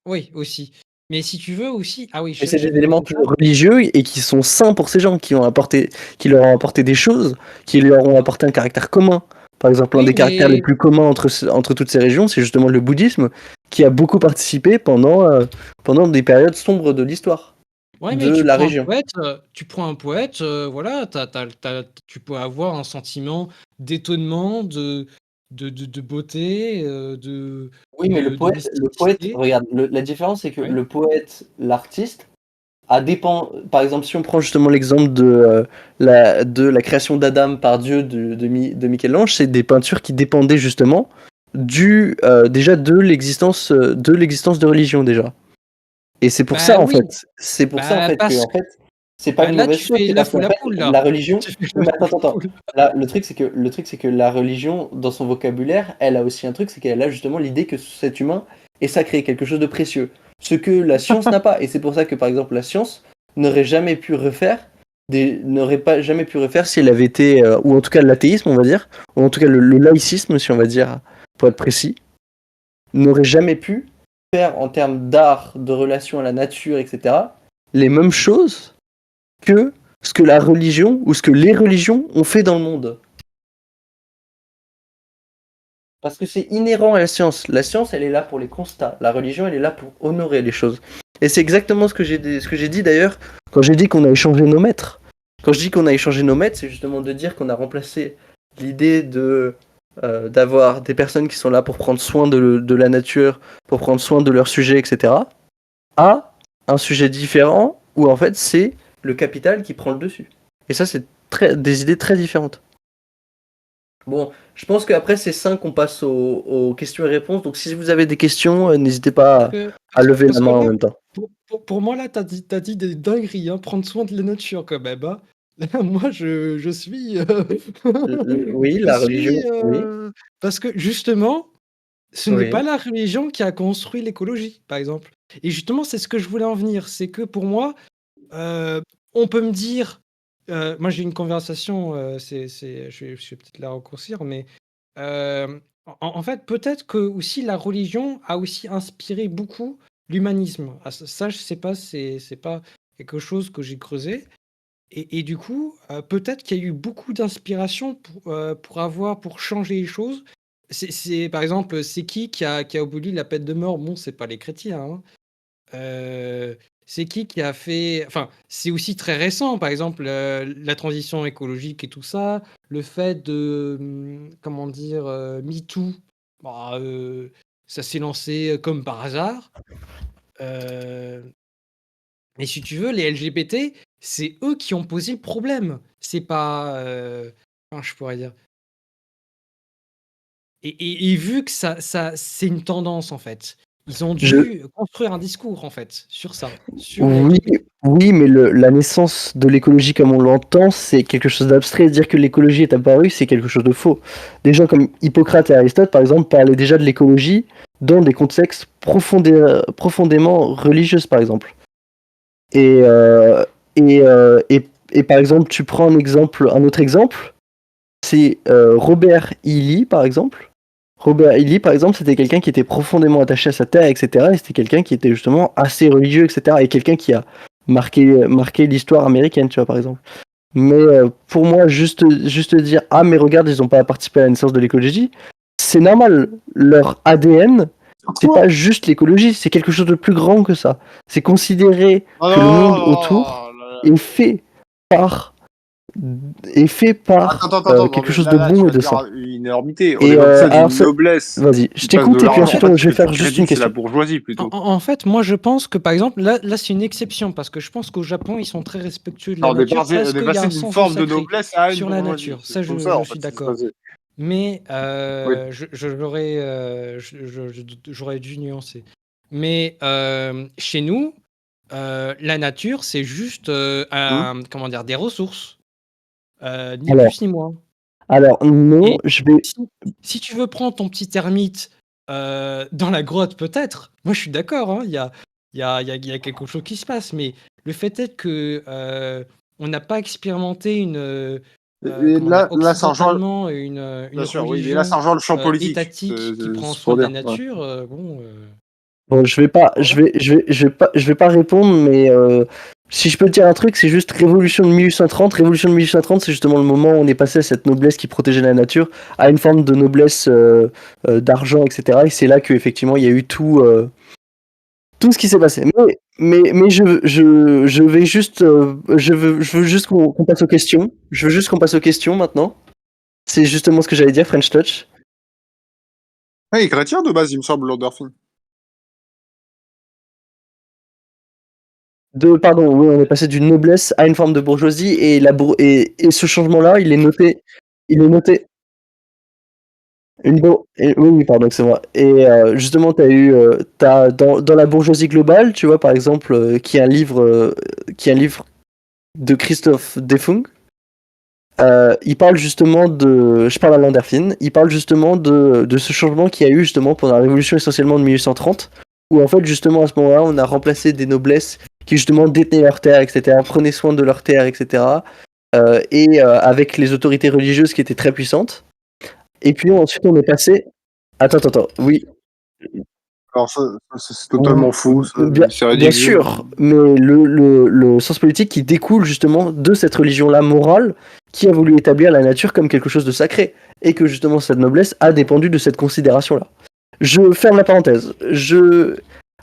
oui, aussi. Mais si tu veux aussi ah oui, Et c'est des j'avais éléments oublié plus ça. religieux et qui sont sains pour ces gens, qui leur ont apporté des choses, qui leur ont apporté un caractère commun. Par exemple, l'un Oui, des caractères les mais plus communs entre toutes ces régions, c'est justement le bouddhisme, qui a beaucoup participé pendant des périodes sombres de l'histoire ouais, de mais tu la prends un région. poète, voilà, tu peux avoir un sentiment d'étonnement, de beauté, Oui, mais le de poète, mysticité. regarde, la différence, c'est que Ouais. le poète, l'artiste, par exemple, si on prend justement l'exemple de la création d'Adam par Dieu de Michel-Ange, c'est des peintures qui dépendaient justement déjà de l'existence de religion déjà. Et c'est pour ça Bah en oui, fait, c'est pour ça en bah fait que parce en que fait, c'est pas une là mauvaise tu chose, fais c'est parce l'œuf ou qu'en la fait poule là. la religion. Tu fais Oui, l'œuf mais ou la attends. poule. Là, le truc c'est que la religion dans son vocabulaire, elle a aussi un truc, c'est qu'elle a justement l'idée que cet humain est sacré, quelque chose de précieux, ce que la science n'a pas. Et c'est pour ça que par exemple la science n'aurait jamais pu refaire n'aurait pas jamais pu refaire si elle avait été ou en tout cas l'athéisme, on va dire, ou en tout cas le laïcisme si on va dire pour être précis, n'aurait jamais pu faire en termes d'art, de relation à la nature, etc., les mêmes choses que ce que la religion ou ce que les religions ont fait dans le monde. Parce que c'est inhérent à la science. La science, elle est là pour les constats. La religion, elle est là pour honorer les choses. Et c'est exactement ce que j'ai dit d'ailleurs quand j'ai dit qu'on a échangé nos maîtres. Quand je dis qu'on a échangé nos maîtres, c'est justement de dire qu'on a remplacé l'idée d'avoir des personnes qui sont là pour prendre soin de la nature, pour prendre soin de leur sujet, etc., à un sujet différent où en fait c'est le capital qui prend le dessus. Et ça, c'est des idées très différentes. Bon, je pense qu'après ces 5, on passe aux questions et réponses. Donc si vous avez des questions, n'hésitez pas Parce que, à lever la parce que main en là, même temps. pour moi, là, t'as dit des dingueries, hein, prendre soin de la nature quand même. Hein. Là, moi, je suis. Oui, Je la suis. religion, oui. Parce que justement, ce n'est pas Oui. la religion qui a construit l'écologie, par exemple. Et justement, c'est ce que je voulais en venir. C'est que pour moi, on peut me dire. Moi, j'ai une conversation, je vais peut-être la raccourcir, mais en fait, peut-être que aussi la religion a aussi inspiré beaucoup l'humanisme. Ah, ça, je sais pas, c'est pas quelque chose que j'ai creusé. Et du coup, peut-être qu'il y a eu beaucoup d'inspiration pour changer les choses. Par exemple, c'est qui a aboli la peine de mort? Bon, c'est pas les chrétiens, hein. C'est qui a fait enfin, c'est aussi très récent, par exemple, la transition écologique et tout ça, le fait de, comment dire? MeToo, bah, ça s'est lancé, comme par hasard, heu et si tu veux, les LGBT, c'est eux qui ont posé le problème. C'est pas, comment je pourrais dire? Et vu que ça c'est une tendance, en fait, ils ont Je, dû construire un discours, en fait, sur ça, sur les oui, LGBT. oui, mais la naissance de l'écologie comme on l'entend, c'est quelque chose d'abstrait. Dire que l'écologie est apparue, c'est quelque chose de faux. Des gens comme Hippocrate et Aristote, par exemple, parlaient déjà de l'écologie dans des contextes profondément religieux, par exemple. Et, euh, et par exemple, tu prends un autre exemple, c'est Robert Ely, par exemple. Robert Ely, par exemple, c'était quelqu'un qui était profondément attaché à sa terre, etc. Et c'était quelqu'un qui était justement assez religieux, etc. Et quelqu'un qui a marqué l'histoire américaine, tu vois, par exemple. Mais pour moi, juste dire, ah, mais regarde, ils n'ont pas participé à la naissance de l'écologie, c'est normal. Leur ADN, c'est Quoi? pas juste l'écologie, c'est quelque chose de plus grand que ça. C'est considérer Oh que le monde autour là là. est fait par, Attends, non, quelque mais chose de là, tu bon et vas de dire sain. une énormité. On Et est même ça alors, d'une noblesse vas-y, je qui passe de t'écoute et puis En l'argent. fait ensuite En fait, je ce vais que tu faire juste une crédites, c'est la question. bourgeoisie En plutôt. en fait, moi, je pense que, par exemple, là, c'est une exception parce que je pense qu'au Japon, ils sont très respectueux de Non, la nature parce on est qu'il y a passé un d'une sens du forme de sacré noblesse à une sur la bourgeoisie. nature. C'est Ça, comme je ça, je en fait, suis ça s'est d'accord. passé. Mais Oui. j'aurais dû nuancer. Mais chez nous, la nature, c'est juste, Hmm. comment dire? Des ressources, ni Alors, plus ni moins. alors non, Et je vais. si si tu veux prendre ton petit ermite, dans la grotte, peut-être, moi je suis d'accord, hein, il y a quelque chose qui se passe, mais le fait est que, on n'a pas expérimenté Et comment dire? là, ça rejoint, Occidentalement, une bien sûr, oui, mais là, ça religion, rejoint le champ politique. étatique qui prend C'est soin pour de la dire. Ouais. nature, bon, Bon, voilà. je vais pas répondre, mais si je peux te dire un truc, c'est juste Révolution de 1830. Révolution de 1830, c'est justement le moment où on est passé à cette noblesse qui protégeait la nature à une forme de noblesse d'argent, etc. Et c'est là qu'effectivement il y a eu tout ce qui s'est passé. Mais je vais juste, je veux juste qu'on passe aux questions. Je veux juste qu'on passe aux questions maintenant. C'est justement ce que j'allais dire, French Touch. Ah, il est chrétien de base, il me semble, Lord Dorfin. Pardon, oui, on est passé d'une noblesse à une forme de bourgeoisie et et ce changement-là, il est noté. Oui, oui, pardon, c'est moi. Et justement, t'as dans la bourgeoisie globale, tu vois, par exemple, qui est un livre de Christophe Defung. Il parle justement je parle à Landerfin, il parle justement de ce changement qu'il y a eu justement pendant la révolution essentiellement de 1830, où en fait justement à ce moment-là on a remplacé des noblesses qui justement détenaient leurs terres, etc., prenaient soin de leurs terres, etc., avec les autorités religieuses qui étaient très puissantes. Et puis ensuite on est passé... Attends, oui. Alors ça, c'est totalement faux, c'est Bien ridicule. sûr, mais le sens politique qui découle justement de cette religion-là morale qui a voulu établir la nature comme quelque chose de sacré et que justement cette noblesse a dépendu de cette considération-là. Je ferme la parenthèse.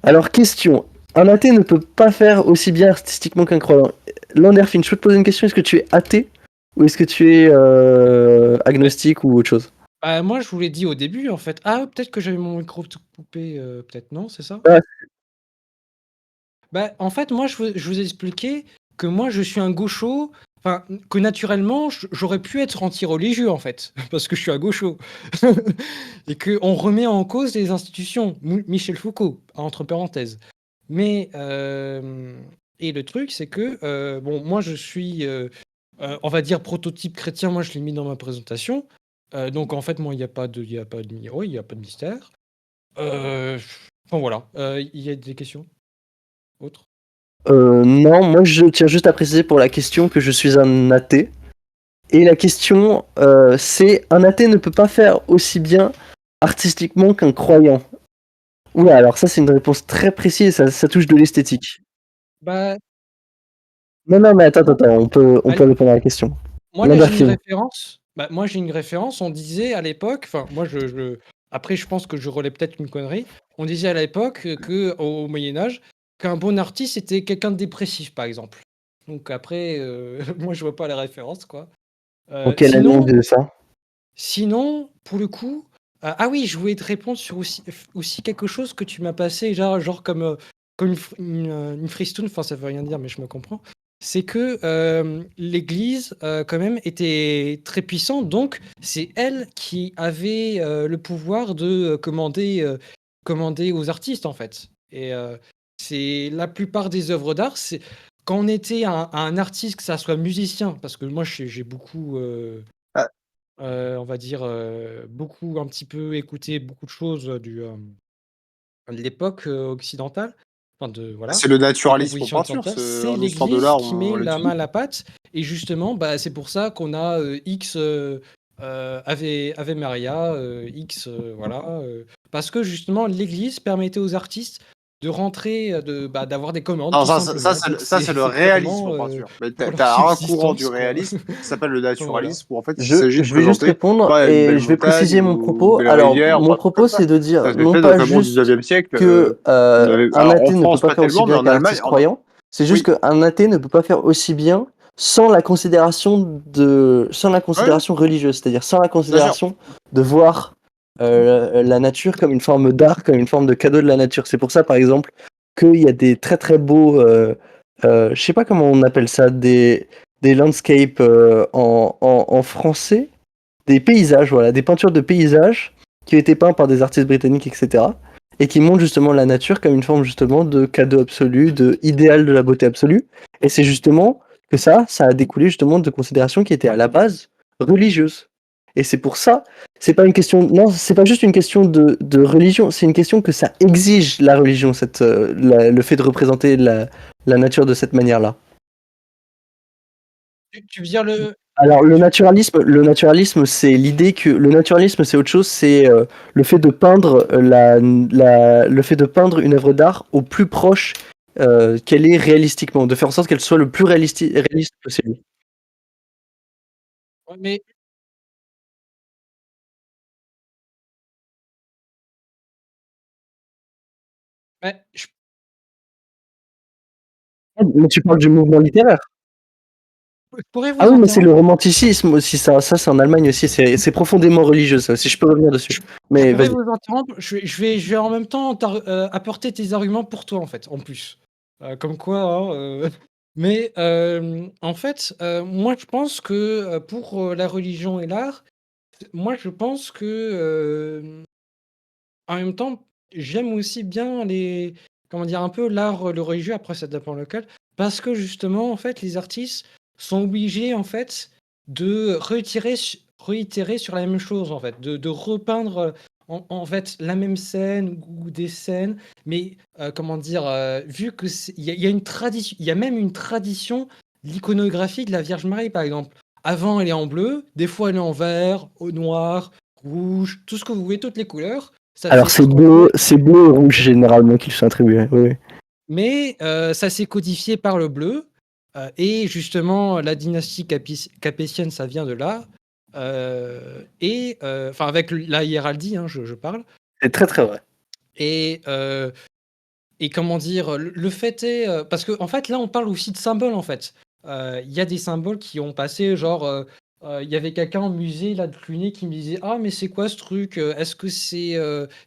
Alors, question. Un athée ne peut pas faire aussi bien artistiquement qu'un croyant. Landerfin, je peux te poser une question. Est-ce que tu es athée ou est-ce que tu es Ouais. agnostique ou autre chose? Bah, moi, je vous l'ai dit au début, en fait. Ah, peut-être que j'avais mon micro tout coupé, peut-être non, c'est ça? Ouais. Bah, en fait, moi, je vous ai expliqué que moi, je suis un gaucho, enfin, que naturellement, j'aurais pu être anti-religieux, en fait, parce que je suis un gaucho. Et qu'on remet en cause les institutions. Michel Foucault, entre parenthèses. Mais, et le truc, c'est que, bon, moi, je suis, on va dire, prototype chrétien, moi, je l'ai mis dans ma présentation. Donc, en fait, moi, il y a pas de, oui, il y a pas de mystère. Euh, enfin, voilà. Il y a des questions autres? Non, moi je tiens juste à préciser pour la question que je suis un athée. Et la question, c'est un athée ne peut pas faire aussi bien artistiquement qu'un croyant. Oula, alors ça c'est une réponse très précise, ça touche de l'esthétique. Bah, Non, non, mais moi, on peut allez, répondre à la question. moi, là, j'ai une Landerfin. référence. Bah, moi, j'ai une référence. On disait à l'époque, enfin, moi, après, je pense que je relais peut-être une connerie. On disait à l'époque que, au Moyen Âge, qu'un bon artiste était quelqu'un de dépressif, par exemple. Donc après, moi, je vois pas la référence, quoi. En quelle année on Sinon, disait ça? pour le coup, ah oui, je voulais te répondre sur aussi quelque chose que tu m'as passé, genre comme, comme une freestone, enfin ça veut rien dire, mais je me comprends. C'est que l'Église, quand même, était très puissante, donc c'est elle qui avait le pouvoir de commander aux artistes, en fait. Et c'est la plupart des œuvres d'art, c'est quand on était un artiste, que ça soit musicien, parce que moi j'ai beaucoup, Ah, on va dire, beaucoup un petit peu écouté beaucoup de choses, de l'époque, occidentale, enfin de voilà, c'est le des naturalisme en compositions peinture, occidentales. C'est en histoire de l'Église l'art, qui on met la main l'étudie. à la pâte et justement, bah, c'est pour ça qu'on a, X, Ave Maria, X, voilà, parce que justement l'Église permettait aux artistes de rentrer, d'avoir des commandes Alors tout simplement, donc ça, c'est c'est le c'est réalisme purement, en peinture. Mais pour leur t'as un courant du subsistance, quoi. réalisme qui s'appelle le Enfin voilà. naturalisme, où en fait, il s'agit de Je vais juste présenter, répondre pas une et belle je vais montagne préciser mon ou une propos. belle Alors, rivière ou mon un truc comme propos, ça. c'est de Ça dire s'est non fait pas notamment au juste 19e siècle. que On un alors, en athée ne peut France, pas pas faire aussi tellement, mais bien en qu'un Allemagne, artiste croyant, c'est juste oui. qu'un athée ne peut pas faire aussi bien sans la Ouais, considération religieuse, c'est-à-dire sans la bien sûr. considération de voir la nature comme une forme d'art, comme une forme de cadeau de la nature. C'est pour ça, par exemple, qu'il y a des très très beaux, je sais pas comment on appelle ça, des landscapes en français, des paysages, voilà, des peintures de paysages qui ont été peints par des artistes britanniques, etc. Et qui montrent justement la nature comme une forme justement de cadeau absolu, de idéal de la beauté absolue. Et c'est justement que ça a découlé justement de considérations qui étaient à la base religieuses. Et c'est pour ça, c'est pas une question, non, c'est pas juste une question de religion, c'est une question que ça exige la religion, le fait de représenter la nature de cette manière-là. Tu veux dire Alors le naturalisme, c'est l'idée que le naturalisme, c'est autre chose, c'est le fait de peindre le fait de peindre une œuvre d'art au plus proche qu'elle est réalistiquement, de faire en sorte qu'elle soit le plus réaliste possible. ouais, mais Mais tu parles du mouvement littéraire. pourrais Ah vous oui, mais c'est le interrompre? romanticisme aussi, ça c'est en Allemagne aussi, c'est profondément religieux ça aussi, je peux revenir dessus. Je Mais pourrais vas-y. vous interrompre, je vais en même temps apporter tes arguments pour toi, en fait, en plus. Comme quoi, hein, mais en fait, moi, je pense que pour la religion et l'art, moi, je pense que en même temps, j'aime aussi bien comment dire, un peu l'art, le religieux, après ça dépend lequel, parce que justement, en fait, les artistes sont obligés, en fait, de réitérer sur la même chose, en fait, de repeindre, en fait, la même scène ou des scènes, mais comment dire, vu que il y a une tradition, il y a même une tradition, l'iconographie de la Vierge Marie, par exemple. Avant, elle est en bleu, des fois, elle est en vert, au noir, rouge, tout ce que vous voulez, toutes les couleurs. Ça Alors s'est transformé, c'est bleu et rouge généralement qui lui sont attribués, oui, oui. mais ça s'est codifié par le bleu, et justement la dynastie capétienne, ça vient de là, et enfin avec la hiérarchie, hein, je parle, C'est très très vrai. et comment dire? Le fait est, parce que en fait, là, on parle aussi de symboles, en fait. Il y a des symboles qui ont passé, genre, il y avait quelqu'un au musée, là, de Cluny qui me disait: «Ah, mais c'est quoi ce truc? Est-ce que c'est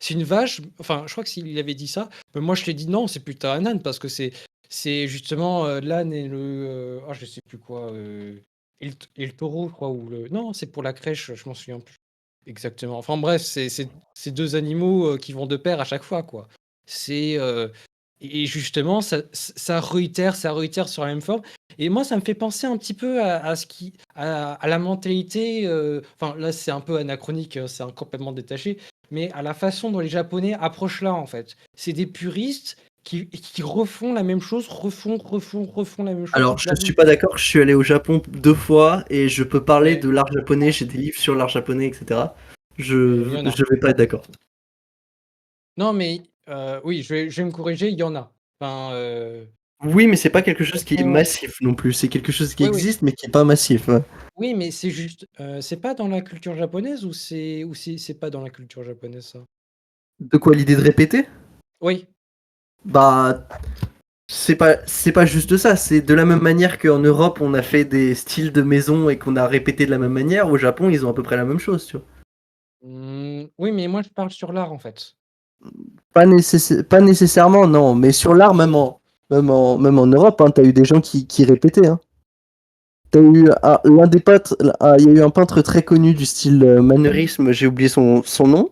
une vache?» Enfin, je crois que s'il avait dit ça, mais moi, je lui ai dit: «Non, c'est plutôt un âne», parce que c'est justement, l'âne et ah, je sais plus quoi, et le taureau, je crois, ou le non, c'est pour la crèche, je m'en souviens plus exactement. Enfin bref, c'est 2 animaux, qui vont de pair à chaque fois, quoi. C'est, et justement ça réitère sur la même forme, et moi ça me fait penser un petit peu à ce qui à la mentalité, enfin là c'est un peu anachronique, c'est un complètement détaché, mais à la façon dont les Japonais approchent l'art, en fait. C'est des puristes qui refont la même chose, refont la même chose Alors toute je leur suis vie. pas d'accord, je suis allé au Japon 2 fois et je peux parler Ouais, de l'art japonais, j'ai des livres sur l'art japonais, etc. il y en a. Je vais pas être d'accord. Non mais, oui, je vais me corriger, il y en a. Enfin, Oui, mais c'est de pas quelque toute chose qui est façon, massif non plus, c'est quelque chose qui oui, oui. existe mais qui est pas massif, ouais. Oui, mais c'est juste, c'est pas dans la culture japonaise, ou c'est pas dans la culture japonaise, ça? De quoi, l'idée de répéter? Oui. Bah, c'est pas juste ça, c'est de la même manière qu'en Europe on a fait des styles de maison et qu'on a répété de la même manière, au Japon ils ont à peu près la même chose, tu vois. Oui, mais moi je parle sur l'art, en fait. Pas nécessairement, non, mais sur l'art, même en Europe, hein, t'as eu des gens qui répétaient, hein. T'as eu l'un des peintres, il y a eu un peintre très connu du style mannérisme, j'ai oublié son nom,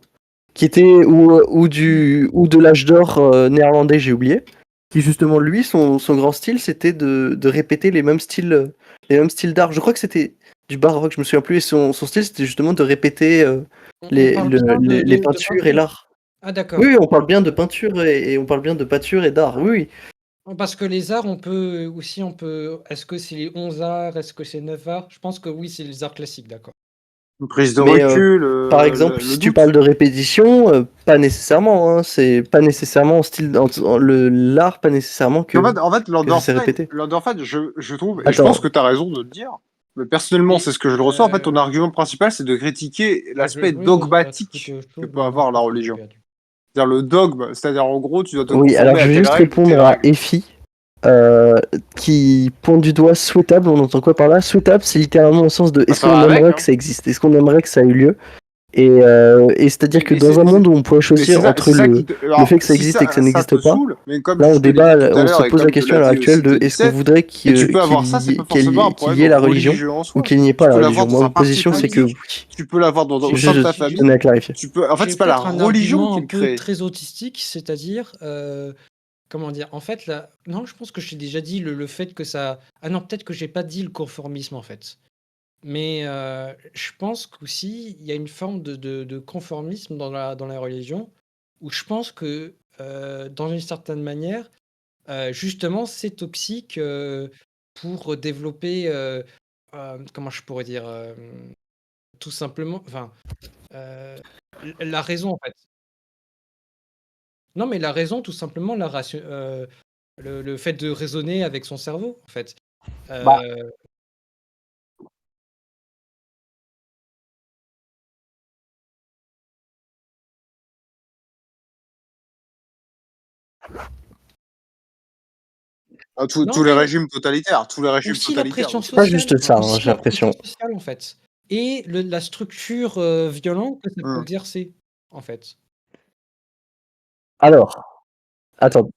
qui était ou de l'âge d'or néerlandais, j'ai oublié. Qui justement lui, son grand style, c'était de répéter les mêmes styles d'art. Je crois que c'était du baroque, je me souviens plus. Et son style, c'était justement de répéter On parle bien les de peintures et peinture? l'art. Ah Oui, d'accord. oui, on parle bien de peinture et on parle bien de peinture et d'art. Oui, oui. Parce que les arts, est-ce que c'est les 11 arts? Est-ce que c'est 9 arts? Je pense que oui, c'est les arts classiques, d'accord. Une prise de Mais recul, par exemple, le si tu parles doute. de répétition, pas nécessairement, hein, c'est pas nécessairement en style, l'art, pas nécessairement Mais en fait, que c'est répété. L'Underfine, je trouve, et je pense que Attends, tu as raison de le dire, mais personnellement, Mais, c'est ce que je le ressens. En fait, ton argument principal, c'est de critiquer ah, je l'aspect oui, vas-y, bah, toute dogmatique que chose, peut mais moi je avoir la pense que tu es religion. perdu. C'est-à-dire le dogme, c'est-à-dire en gros, tu dois te oui, alors conformer je à vais telle juste règle ou telle répondre à règle. Effie, qui pointe du doigt souhaitable. On entend quoi par là? Souhaitable, c'est littéralement au sens de Bah, est-ce ça va qu'on avec, aimerait que hein. ça existe? Est-ce qu'on aimerait que ça ait eu lieu? Et c'est-à-dire Mais, que dans un monde où on pourrait mais choisir entre c'est ça qui te... le Alors, fait que ça si existe et que ça ça n'existe te pas, saoule, mais comme là je te l'ai dit tout à on se l'heure et pose la comme te question l'a à l'heure dit actuelle aussi de est-ce qu'on Denisef, voudrait et tu peux avoir ça, c'est pas forcément un qu'il problème y ait la religion religieux en ou soi. qu'il n'y ait pas Tu la peux l'avoir religion? dans Moi, un ma parti position, Ah c'est mais que politique, oui. tu peux l'avoir au sein de ta Je famille, tenais à clarifier. en fait, j'ai c'est pas la peut-être un religion argument qui un le peu crée. très autistique, c'est-à-dire, comment dire? En fait, là, non, je pense que j'ai déjà dit le fait que ça, ah non, peut-être que j'ai pas dit le conformisme, en fait. Mais je pense qu'aussi, il y a une forme de conformisme dans la religion, où je pense que, dans une certaine manière, justement, c'est toxique, pour développer, comment je pourrais dire? Tout simplement, enfin, la raison, en fait. Non, mais la raison, tout simplement, le fait de raisonner avec son cerveau, en fait. Bah, Heu, Tous Non, les mais régimes totalitaires, tous les régimes aussi la totalitaires. pression Donc, Pas sociale, juste ça, hein, aussi j'ai la pression l'impression. sociale, en fait et la structure, violente que ça peut mmh. exercer, en fait. Alors, attends,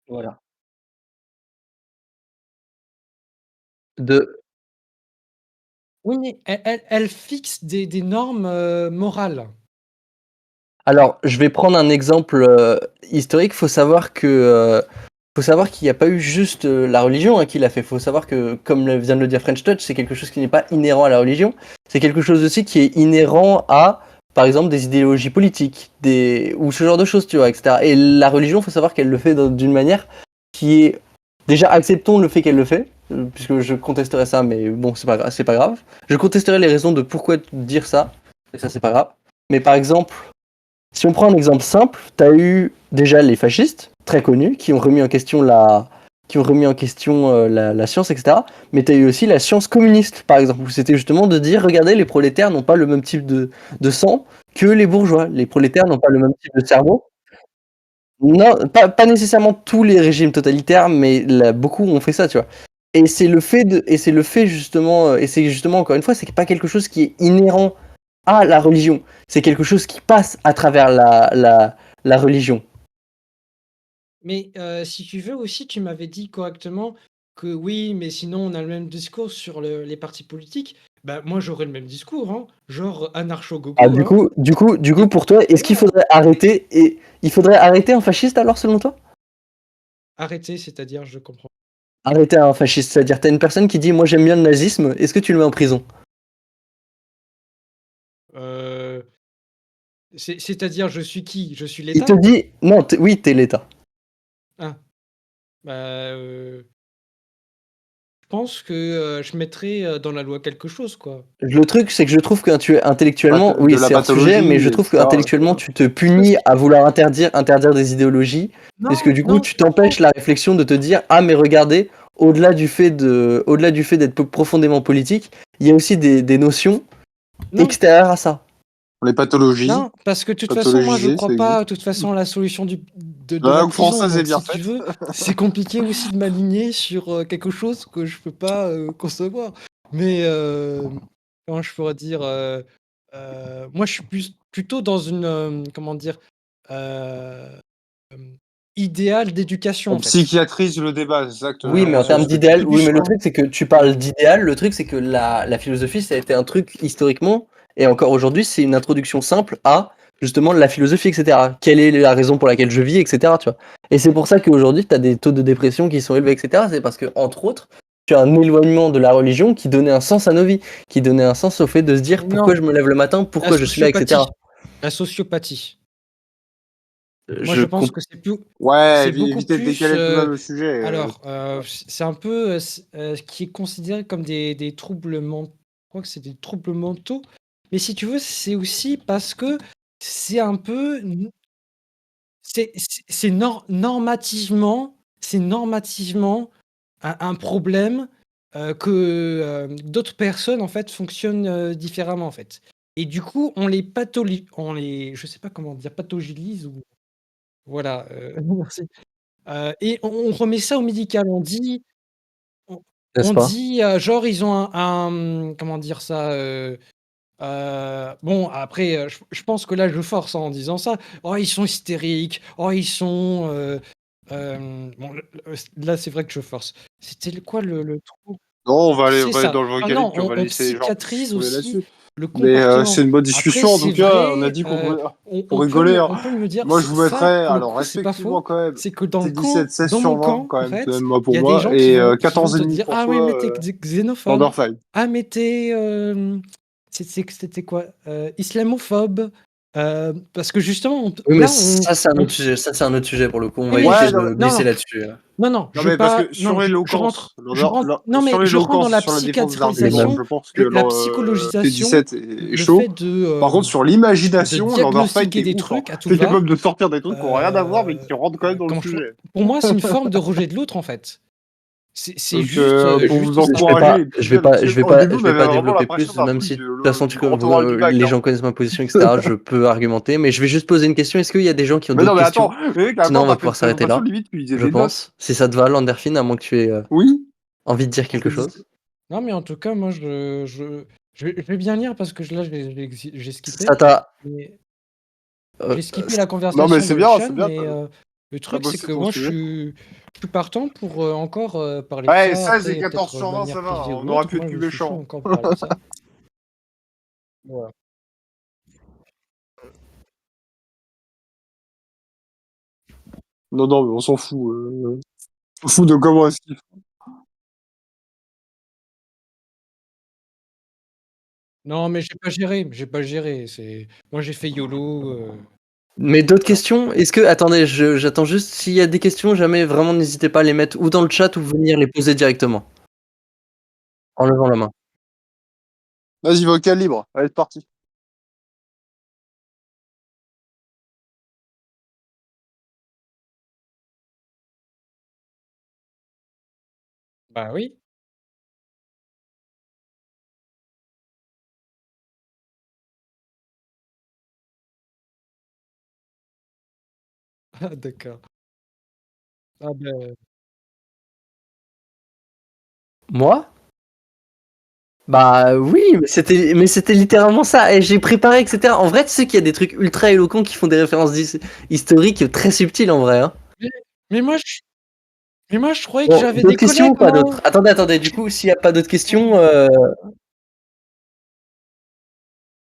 voilà. De Oui, mais elle fixe des normes, morales. Alors, je vais prendre un exemple, historique. Faut savoir qu'il n'y a pas eu juste, la religion, hein, qui l'a fait. Faut savoir que, comme le vient de le dire French Touch, c'est quelque chose qui n'est pas inhérent à la religion. C'est quelque chose aussi qui est inhérent à, par exemple, des idéologies politiques, des ou ce genre de choses, tu vois, et cetera. Et la religion, faut savoir qu'elle le fait d'une manière qui est déjà, acceptons le fait qu'elle le fait, puisque je contesterais ça, mais bon, c'est pas grave. Je contesterai les raisons de pourquoi dire ça, et ça, c'est pas grave. Mais par exemple, si on prend un exemple simple, tu as eu déjà les fascistes, très connus, qui ont remis en question la science, etc. Mais tu as eu aussi la science communiste, par exemple, où c'était justement de dire, regardez, les prolétaires n'ont pas le même type de sang que les bourgeois. Les prolétaires n'ont pas le même type de cerveau. Non, pas nécessairement tous les régimes totalitaires, mais beaucoup ont fait ça, tu vois. Et c'est justement, encore une fois, c'est pas quelque chose qui est inhérent à la religion. C'est quelque chose qui passe à travers la religion. Mais si tu veux aussi, tu m'avais dit correctement que oui, mais sinon on a le même discours sur les partis politiques. Bah, moi j'aurais le même discours, hein, genre Ah, anarcho-gogo, hein. du coup, Et pour toi, est-ce qu'il voilà, faudrait arrêter il faudrait arrêter un fasciste alors, selon toi? arrêter, c'est-à-dire, je comprends. Arrêter un fasciste, c'est-à-dire t'as une personne qui dit moi j'aime bien le nazisme, est-ce que tu le mets en prison? Euh, c'est-à-dire, je suis qui? Je suis Il te l'État? dit non, oui, t'es l'État. Ah, bah, je pense que je mettrais dans la loi quelque chose, quoi. Le truc, c'est que je trouve que tu intellectuellement, De oui, la c'est hors sujet, mais pathologie, je trouve que etc. intellectuellement, tu te Parce punis que à vouloir interdire des idéologies, puisque non, du coup, non, tu t'empêches la réflexion de te dire, ah, mais regardez, au-delà du fait d'être profondément politique, il y a aussi des notions non. extérieures à ça. Les pathologies, Non, parce que de toute façon, moi, je pathologiser, ça crois pas, existe. de toute façon, à la solution de La la langue prison. française est Donc, bien si tu faite. veux, c'est compliqué aussi de m'aligner sur quelque chose que je peux pas concevoir. Mais comment je pourrais dire, moi, je suis plutôt dans une, comment dire, euh, euh, idéal d'éducation, On en fait. psychiatrise le débat, c'est ça que Oui, mais en c'est termes ce que tu d'idéal, dis. oui, Plus mais le en- truc, c'est que tu parles d'idéal. Le truc, c'est que la philosophie, ça a été un truc historiquement, et encore aujourd'hui, c'est une introduction simple à justement la philosophie, etc. Quelle est la raison pour laquelle je vis, etc. Tu vois. Et c'est pour ça qu'aujourd'hui, tu as des taux de dépression qui sont élevés, etc. C'est parce que, entre autres, tu as un éloignement de la religion qui donnait un sens à nos vies, qui donnait un sens au fait de se dire pourquoi Non, je me lève le matin, la pourquoi je suis là, sociopathie. etc. La sociopathie. Moi, Je je pense comp- que Ouais, c'est beaucoup éviter de plus. décaler tout de même le sujet. Alors, c'est un peu ce qui est considéré comme des troubles mentaux. Je crois que c'est des troubles mentaux. Mais si tu veux, c'est aussi parce que c'est un peu. C'est normativement un problème que d'autres personnes, en fait, fonctionnent différemment, en fait. Et du coup, je sais pas comment dire, pathologise ou. Voilà. Merci. Et on remet ça au médical. On N'est-ce on pas? dit, genre ils ont comment dire ça? Bon après, je pense que là je force en disant ça. «Oh ils sont hystériques, oh ils sont, bon là c'est vrai que je force. C'était quoi le trou? Non, C'est on va aller ça. dans le Ah vocabulaire, non, puis on va on laisser les gens psychiatrise s'exprimer aussi là-dessus. le Mais comportement. c'est une bonne Après discussion, en tout c'est cas. On a vrai, dit qu'on pouvait, on pour peut rigoler, me hein. on peut me dire Moi, je vous ça mettrais, pour le alors coup c'est pas respectivement, faux. quand même, C'est que dans le c'est 17, camp 16 dans sur mon 20, camp quand en même, tout de même, fait, moi, il pour y a des moi, gens et qui vont te 14,5 dire: pour «Ah oui mais toi, tu dans xénophobe. Dorfheim. Ah mais tu c'était quoi? Islamophobe». Parce que justement Oui, mais là ça, c'est un on autre sujet. Ça, c'est un autre sujet pour le coup. On oui va mais éviter Ouais, je non, de non, glisser non. là-dessus. Non, non, non, je veux mais parce pas que non, sur l'éloquence, je rentre non, sur mais je rentre dans l'éloquence, la sur la défense des arguments, psychiatrisation, je pense que la psychologisation, T17 est le chaud. fait Par contre, sur de l'imagination, Landerfein diagnostiquer est des ouf, hein. trucs à tout T'es va, capable de sortir des trucs qui n'ont rien à voir, mais heu qui rentrent quand même dans le comment je sujet. pour moi, c'est une forme de rejet de l'autre, en fait. C'est Donc, juste, pour vous juste ça. encourager et Je vais puis pas, tu je sais, vais au pas, début, je on vais avait pas vraiment développer l'impression plus, d'un même quiz, si de toute façon, le grand oral du bac, les hein. gens connaissent ma position, etc. Je peux argumenter, mais je vais juste poser une question. Est-ce qu'il y a des gens qui ont Mais non, d'autres mais attends, questions? mec, Sinon, avant on va ta pouvoir s'arrêter présentation, là, limite, tu lisais je des notes. pense. Si ça te va, Landerfine, à moins que tu aies Oui, envie de dire je quelque te dis. chose. Non, mais en tout cas, moi, je vais bien lire parce que là, j'ai skippé. Ça t'a. Mais euh, j'ai skippé la Non, mais conversation de c'est Chan, bien, mais le t'as truc, c'est bossé que ton moi, sujet. je suis partant pour encore parler de Ouais, ça. 16 et Après, 14 peut-être de sur 20, manière ça va, plus on aurait déroulante. pu être Moi, plus je suis chaud méchant. encore pour parler de ça. Voilà. Non, non, mais on s'en fout. On s'en fout de comment est-ce qu'il faut. Non, mais j'ai pas géré. Moi, j'ai fait YOLO. Mais d'autres Voilà. questions? Est-ce que. Attendez, j'attends juste. S'il y a des questions, jamais vraiment n'hésitez pas à les mettre ou dans le chat ou venir les poser directement. En levant la main. Vas-y, vocal libre. Allez, c'est parti. Bah oui. Ah, d'accord. Ah ben, Moi? Bah oui, mais c'était littéralement ça. Et j'ai préparé, etc. En vrai, tu sais qu'il y a des trucs ultra éloquents qui font des références historiques très subtiles en vrai. Hein. mais, mais moi, je croyais que Bon, j'avais d'autres des questions ou collègues, pas moi. d'autres? Attendez. Du coup, s'il n'y a pas d'autres questions,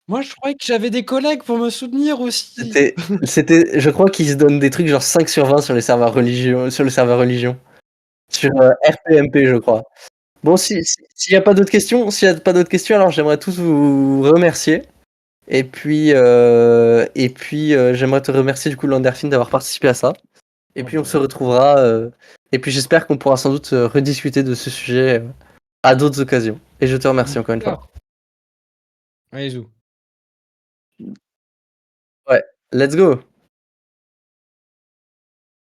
Moi, je croyais que j'avais des collègues pour me soutenir aussi. je crois qu'ils se donnent des trucs genre 5 sur 20 sur les serveurs religion, sur le serveur religion, sur RPMP, je crois. Bon, s'il n'y a pas d'autres questions, alors j'aimerais tous vous remercier. Et puis, j'aimerais te remercier du coup, Landerfine, d'avoir participé à ça. Et puis, on se retrouvera. Et puis, j'espère qu'on pourra sans doute rediscuter de ce sujet à d'autres occasions. Et je te remercie encore une fois. Allez, zou. Ouais, let's go!